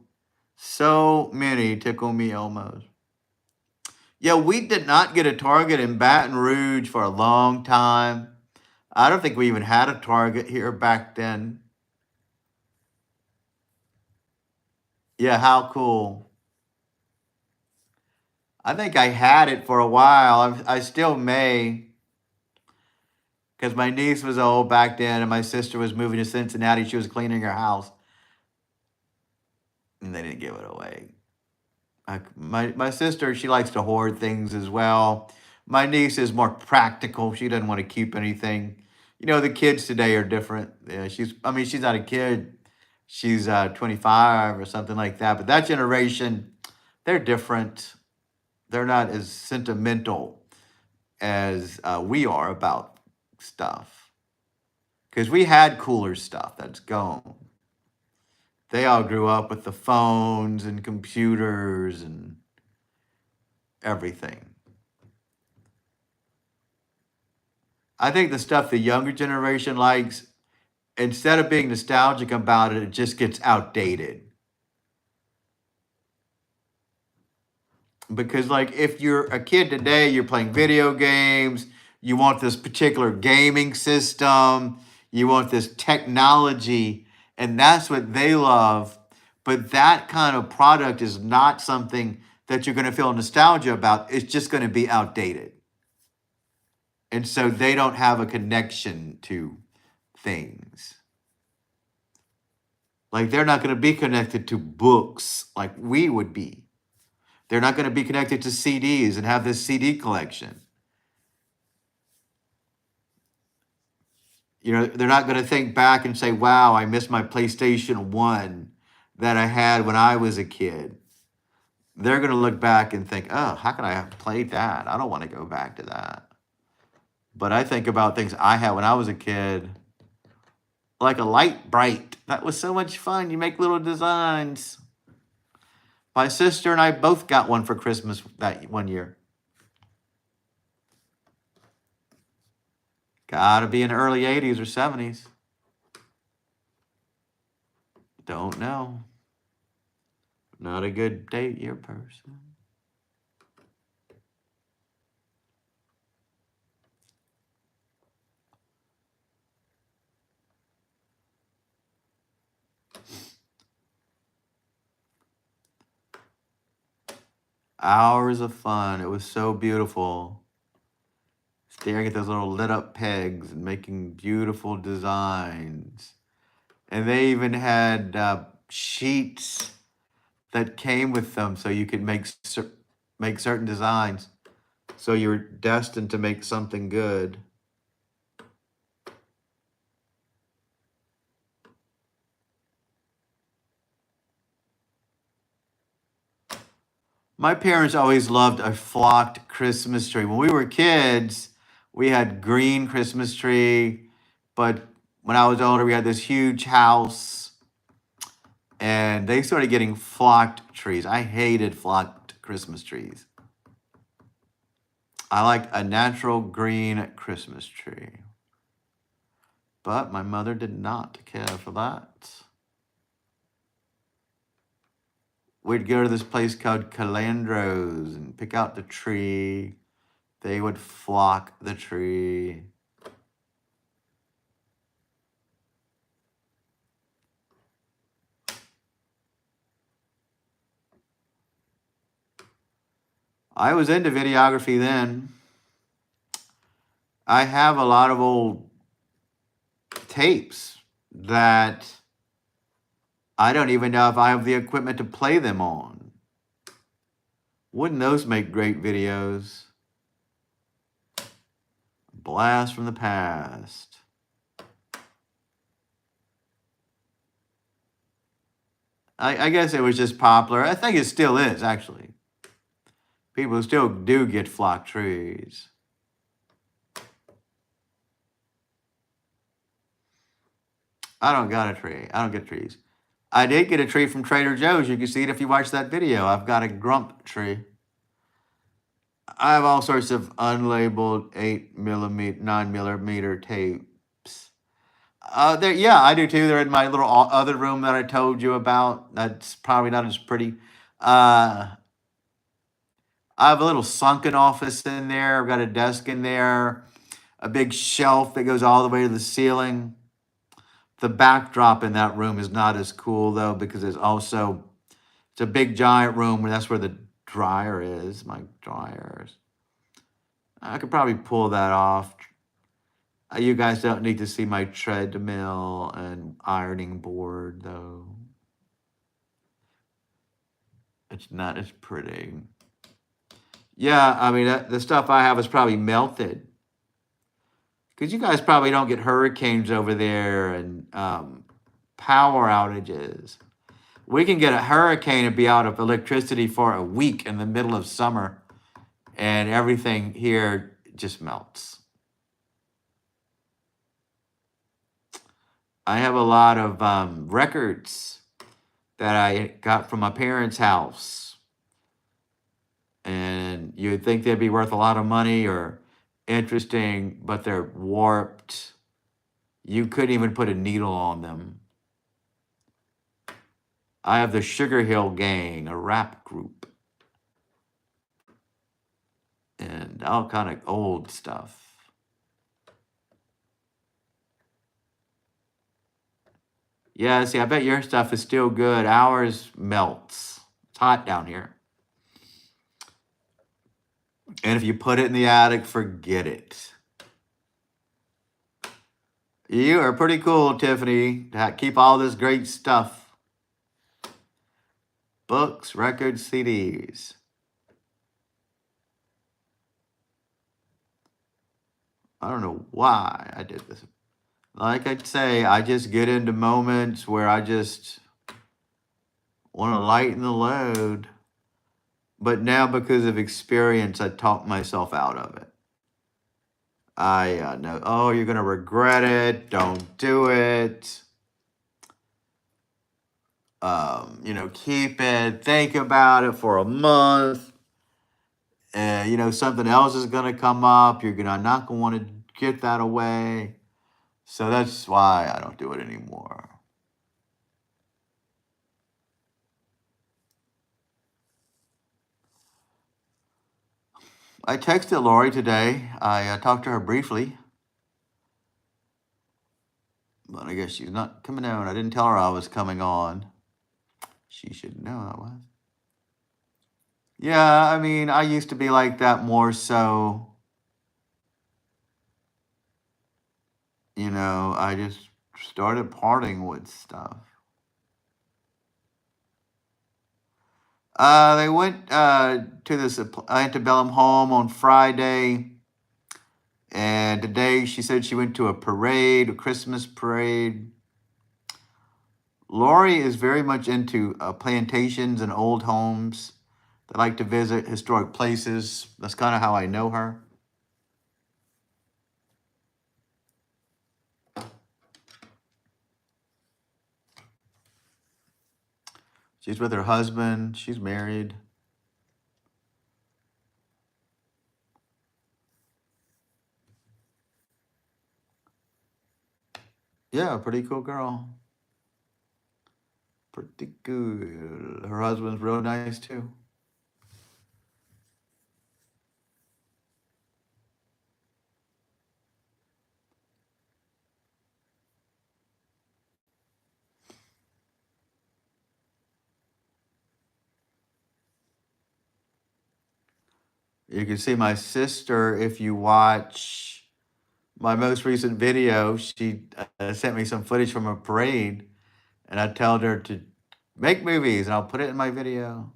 so many Tickle Me Elmos. Yeah, we did not get a Target in Baton Rouge for a long time. I don't think we even had a Target here back then. Yeah, how cool. I think I had it for a while. I still may, because my niece was old back then and my sister was moving to Cincinnati. She was cleaning her house and they didn't give it away. My sister, she likes to hoard things as well. My niece is more practical. She doesn't want to keep anything. You know, the kids today are different. Yeah, she's not a kid. She's 25 or something like that. But that generation, they're different. They're not as sentimental as we are about stuff. Because we had cooler stuff that's gone. They all grew up with the phones and computers and everything. I think the stuff the younger generation likes, instead of being nostalgic about it, it just gets outdated. Because, like, if you're a kid today, you're playing video games, you want this particular gaming system, you want this technology, and that's what they love. But that kind of product is not something that you're going to feel nostalgia about. It's just going to be outdated. And so they don't have a connection to things. Like they're not going to be connected to books like we would be. They're not going to be connected to CDs and have this CD collection. You know, they're not going to think back and say, wow, I missed my PlayStation 1 that I had when I was a kid. They're going to look back and think, oh, how could I have played that? I don't want to go back to that. But I think about things I had when I was a kid, like a light bright. That was so much fun. You make little designs. My sister and I both got one for Christmas that one year. Gotta be in the early 80s or 70s. Don't know. Not a good date year person. Hours of fun. It was so beautiful. Staring at those little lit up pegs and making beautiful designs. And they even had sheets that came with them so you could make certain designs. So you're destined to make something good. My parents always loved a flocked Christmas tree. When we were kids, we had green Christmas tree, but when I was older, we had this huge house, and they started getting flocked trees. I hated flocked Christmas trees. I liked a natural green Christmas tree. But my mother did not care for that. We'd go to this place called Calandro's and pick out the tree. They would flock the tree. I was into videography then. I have a lot of old tapes that I don't even know if I have the equipment to play them on. Wouldn't those make great videos? Blast from the past. I guess it was just popular. I think it still is, actually. People still do get flock trees. I don't got a tree. I don't get trees. I did get a tree from Trader Joe's. You can see it if you watch that video. I've got a grump tree. I have all sorts of unlabeled 8mm, 9mm tapes. Yeah, I do too. They're in my little other room that I told you about. That's probably not as pretty. I have a little sunken office in there. I've got a desk in there, a big shelf that goes all the way to the ceiling. The backdrop in that room is not as cool though, because it's a big giant room where that's where the dryer is, my dryers. I could probably pull that off. You guys don't need to see my treadmill and ironing board though. It's not as pretty. Yeah, I mean, the stuff I have is probably melted. Because you guys probably don't get hurricanes over there and power outages. We can get a hurricane and be out of electricity for a week in the middle of summer, and everything here just melts. I have a lot of records that I got from my parents' house. And you'd think they'd be worth a lot of money or interesting, but they're warped. You couldn't even put a needle on them. I have the Sugar Hill Gang, a rap group. And all kind of old stuff. Yeah, see, I bet your stuff is still good. Ours melts. It's hot down here. And if you put it in the attic, forget it. You are pretty cool, Tiffany, to keep all this great stuff. Books, records, CDs. I don't know why I did this. Like I say, I just get into moments where I just want to lighten the load. But now, because of experience, I talk myself out of it. I know, oh, you're going to regret it. Don't do it. Keep it. Think about it for a month. Something else is going to come up. You're not going to want to get that away. So that's why I don't do it anymore. I texted Lori today. I talked to her briefly, but I guess she's not coming on. I didn't tell her I was coming on. She should know I was. Yeah, I mean, I used to be like that more so. I just started parting with stuff. They went to this antebellum home on Friday, and today she said she went to a parade, a Christmas parade. Lori is very much into plantations and old homes. They like to visit historic places. That's kind of how I know her. She's with her husband. She's married. Yeah, pretty cool girl. Pretty good. Her husband's real nice too. You can see my sister if you watch my most recent video. She sent me some footage from a parade, and I told her to make movies, and I'll put it in my video.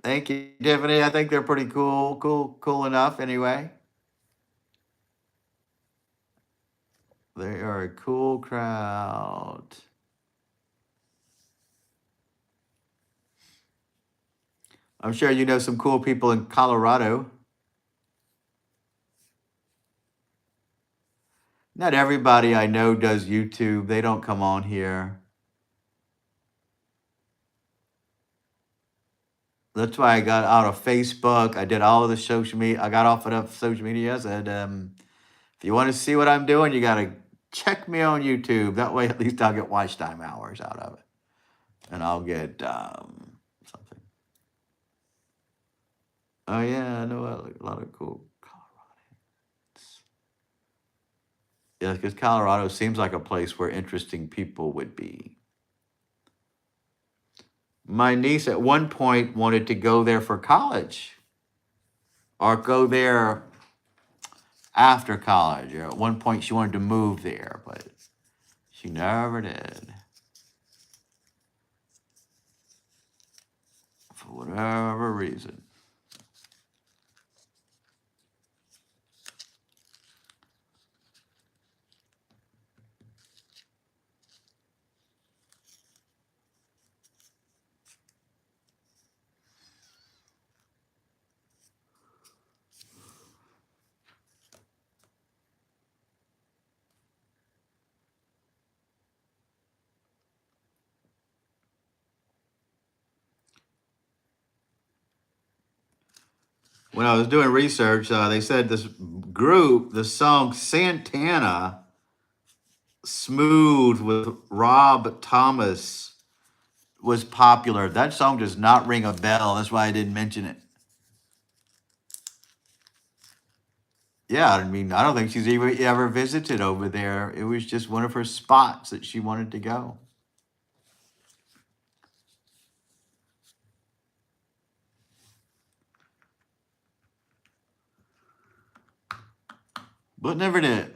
Thank you, Tiffany. I think they're pretty cool enough anyway. They are a cool crowd. I'm sure you know some cool people in Colorado. Not everybody I know does YouTube. They don't come on here. That's why I got out of Facebook. I did all of the social media. I got off of social media. I said, if you want to see what I'm doing, you got to check me on YouTube. That way, at least I'll get watch time hours out of it. And I'll get something. Oh, yeah, I know a lot of cool Coloradans. Yeah, because Colorado seems like a place where interesting people would be. My niece at one point wanted to go there for college or go there after college. Or at one point, she wanted to move there, but she never did. For whatever reason. When I was doing research, they said this group, the song Santana, Smooth with Rob Thomas, was popular. That song does not ring a bell. That's why I didn't mention it. Yeah, I mean, I don't think she's even ever visited over there. It was just one of her spots that she wanted to go. But never did.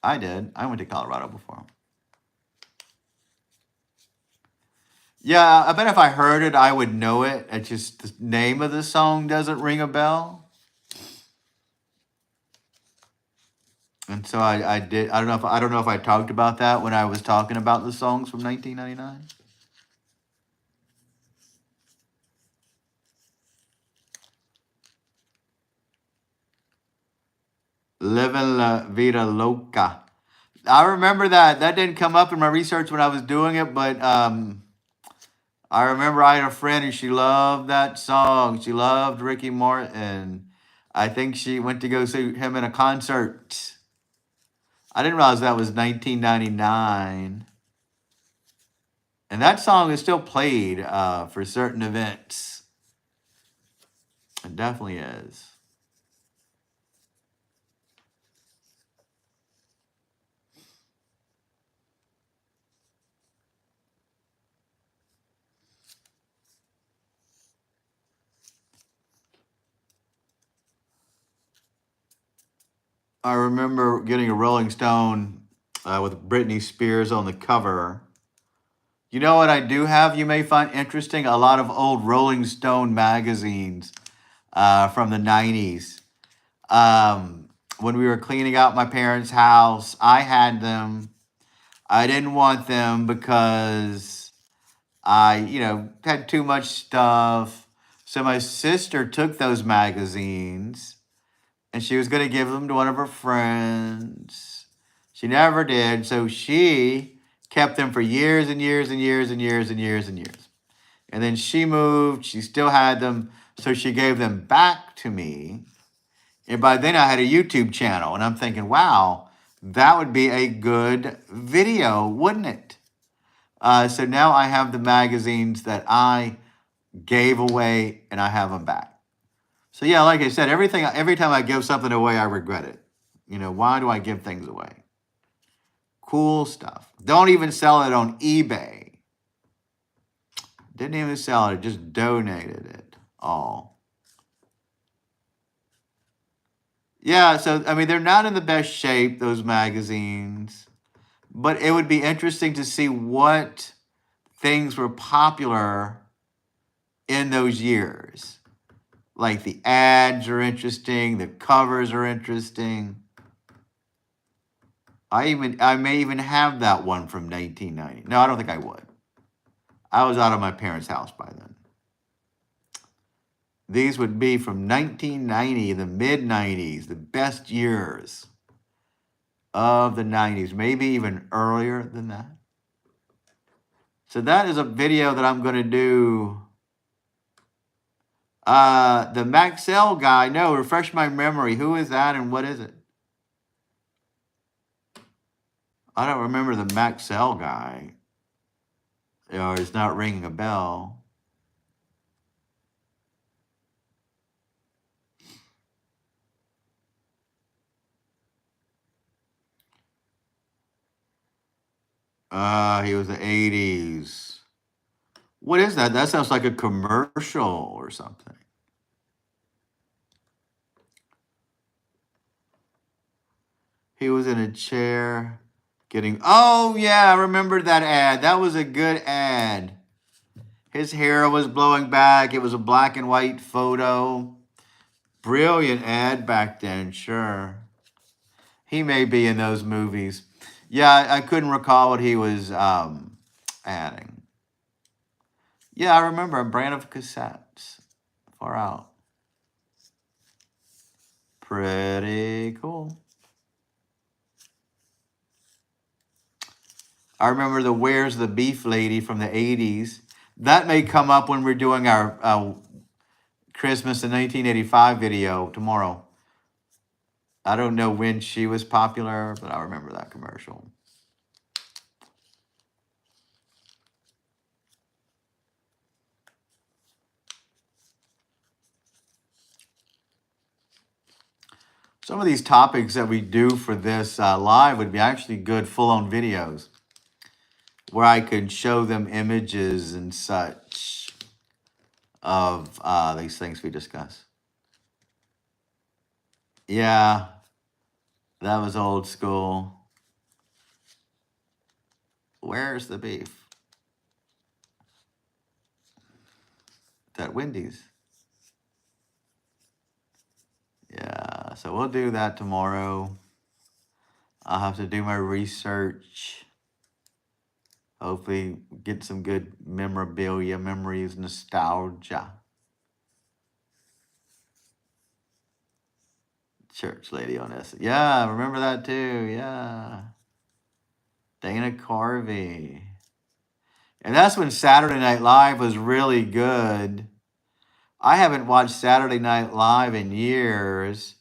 I did. I went to Colorado before. Yeah, I bet if I heard it, I would know it. It's just the name of the song doesn't ring a bell. And so I did. I don't know if I talked about that when I was talking about the songs from 1999. Living La Vida Loca. I remember that. That didn't come up in my research when I was doing it, but I remember I had a friend and she loved that song. She loved Ricky Martin. I think she went to go see him in a concert. I didn't realize that was 1999. And that song is still played for certain events. It definitely is. I remember getting a Rolling Stone with Britney Spears on the cover. You know what I do have? You may find interesting a lot of old Rolling Stone magazines from the 90s. When we were cleaning out my parents' house, I had them. I didn't want them because I, had too much stuff. So my sister took those magazines and she was going to give them to one of her friends. She never did. So she kept them for years and years and years and years and years and years. And then she moved. She still had them. So she gave them back to me. And by then I had a YouTube channel. And I'm thinking, wow, that would be a good video, wouldn't it? So now I have the magazines that I gave away and I have them back. So yeah, like I said, every time I give something away, I regret it. Why do I give things away? Cool stuff. Don't even sell it on eBay. Didn't even sell it, just donated it all. Yeah, so I mean, they're not in the best shape, those magazines, but it would be interesting to see what things were popular in those years. Like the ads are interesting, the covers are interesting. I may even have that one from 1990. No, I don't think I would. I was out of my parents' house by then. These would be from 1990, the mid 90s, the best years of the 90s, maybe even earlier than that. So that is a video that I'm going to do. The Maxell guy, no, refresh my memory. Who is that and what is it? I don't remember the Maxell guy. Or it's not ringing a bell. He was the 80s. What is that? That sounds like a commercial or something. He was in a chair getting. Oh, yeah, I remember that ad. That was a good ad. His hair was blowing back. It was a black and white photo. Brilliant ad back then, sure. He may be in those movies. Yeah, I couldn't recall what he was adding. Yeah, I remember a brand of cassettes. Far out. Pretty cool. I remember the Where's the Beef Lady from the 80s. That may come up when we're doing our Christmas in 1985 video tomorrow. I don't know when she was popular, but I remember that commercial. Some of these topics that we do for this live would be actually good full-on videos where I could show them images and such of these things we discuss. Yeah, that was old school. Where's the beef? That Wendy's. Yeah, so we'll do that tomorrow. I'll have to do my research. Hopefully, get some good memorabilia, memories, nostalgia. Church lady on S. Yeah, I remember that too. Yeah. Dana Carvey. And that's when Saturday Night Live was really good. I haven't watched Saturday Night Live in years.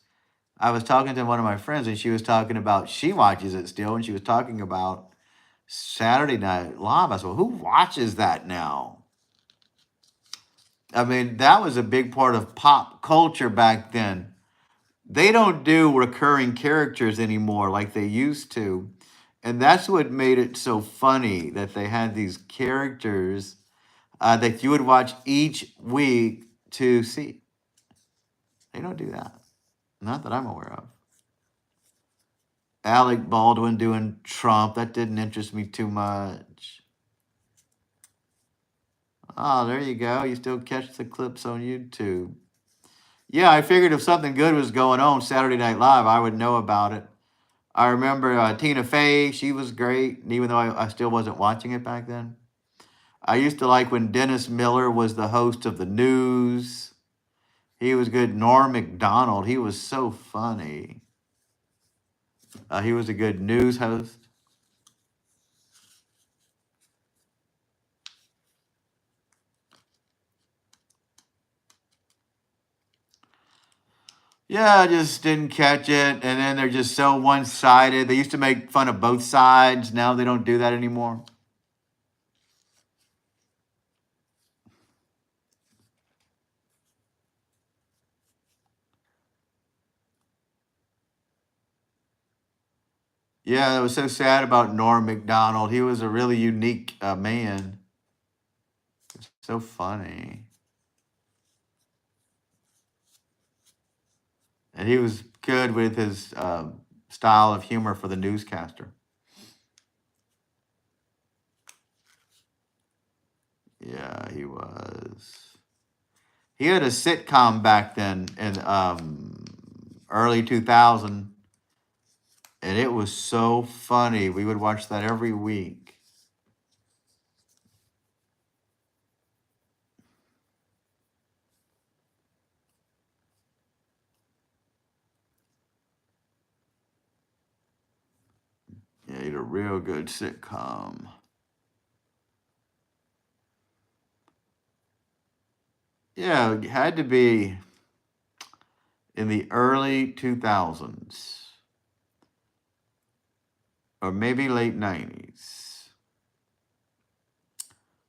I was talking to one of my friends and she was talking about, she watches it still, and she was talking about Saturday Night Live. I said, well, who watches that now? I mean, that was a big part of pop culture back then. They don't do recurring characters anymore like they used to. And that's what made it so funny that they had these characters that you would watch each week to see. They don't do that. Not that I'm aware of. Alec Baldwin doing Trump, that didn't interest me too much. Oh, there you go. You still catch the clips on YouTube. Yeah, I figured if something good was going on Saturday Night Live, I would know about it. I remember Tina Fey, she was great, even though I still wasn't watching it back then. I used to like when Dennis Miller was the host of the news. He was good. Norm Macdonald, he was so funny. He was a good news host. Yeah, I just didn't catch it. And then they're just so one sided. They used to make fun of both sides. Now they don't do that anymore. Yeah, it was so sad about Norm Macdonald. He was a really unique man. So funny. And he was good with his style of humor for the newscaster. Yeah, he was. He had a sitcom back then in early 2000, and it was so funny. We would watch that every week. Yeah, he had a real good sitcom. Yeah, it had to be in the early 2000s or maybe late 90s.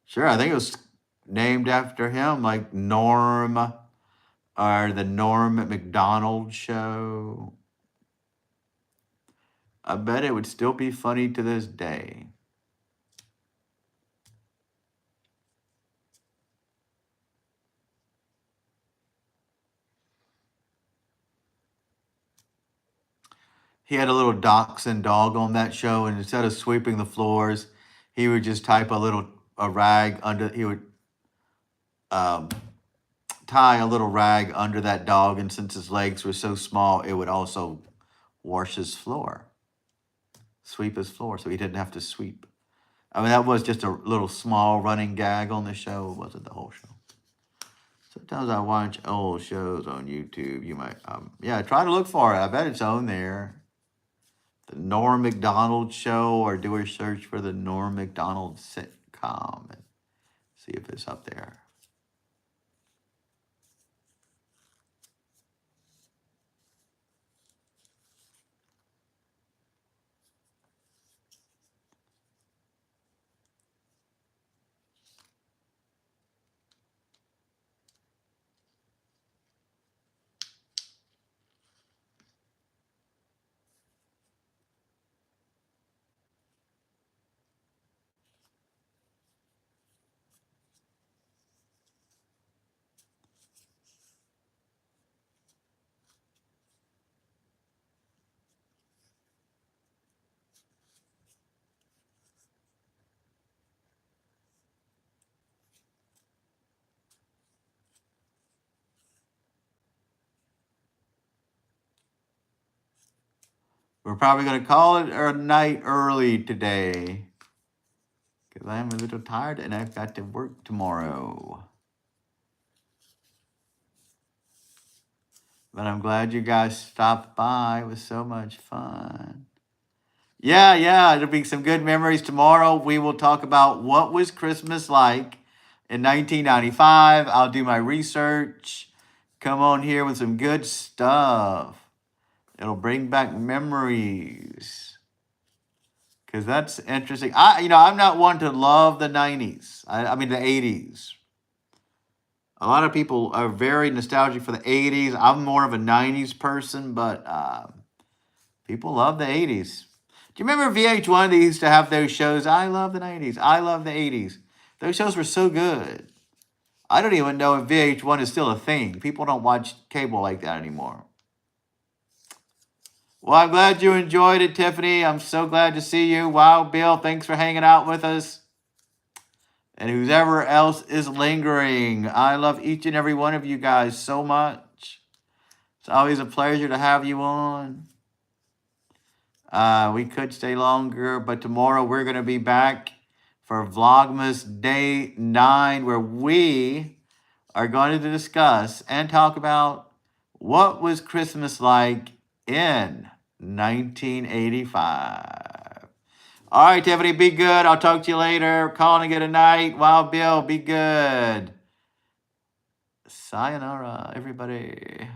Sure, I think it was named after him, like Norm or the Norm Macdonald Show. I bet it would still be funny to this day. He had a little dachshund dog on that show, and instead of sweeping the floors, he would just type a rag under. He would um, tie a little rag under that dog, and since his legs were so small, it would also wash his floor, sweep his floor, so he didn't have to sweep. I mean, that was just a little small running gag on the show. It wasn't the whole show. Sometimes I watch old shows on YouTube. You might, yeah, try to look for it. I bet it's on there. The Norm Macdonald Show, or do a search for the Norm Macdonald sitcom and see if it's up there. We're probably going to call it a night early today because I'm a little tired and I've got to work tomorrow. But I'm glad you guys stopped by. It was so much fun. Yeah, it'll be some good memories tomorrow. We will talk about what was Christmas like in 1995. I'll do my research. Come on here with some good stuff. It'll bring back memories. Because that's interesting. I'm not one to love the 90s. I mean the 80s. A lot of people are very nostalgic for the 80s. I'm more of a 90s person, but people love the 80s. Do you remember VH1? They used to have those shows. I love the 90s. I love the 80s. Those shows were so good. I don't even know if VH1 is still a thing. People don't watch cable like that anymore. Well, I'm glad you enjoyed it, Tiffany. I'm so glad to see you. Wow, Bill, thanks for hanging out with us. And whoever else is lingering. I love each and every one of you guys so much. It's always a pleasure to have you on. We could stay longer, but tomorrow we're going to be back for Vlogmas Day 9, where we are going to discuss and talk about what was Christmas like in 1985. All right, Tiffany, be good. I'll talk to you later. Calling it a night. Wow, Bill, be good. Sayonara, everybody.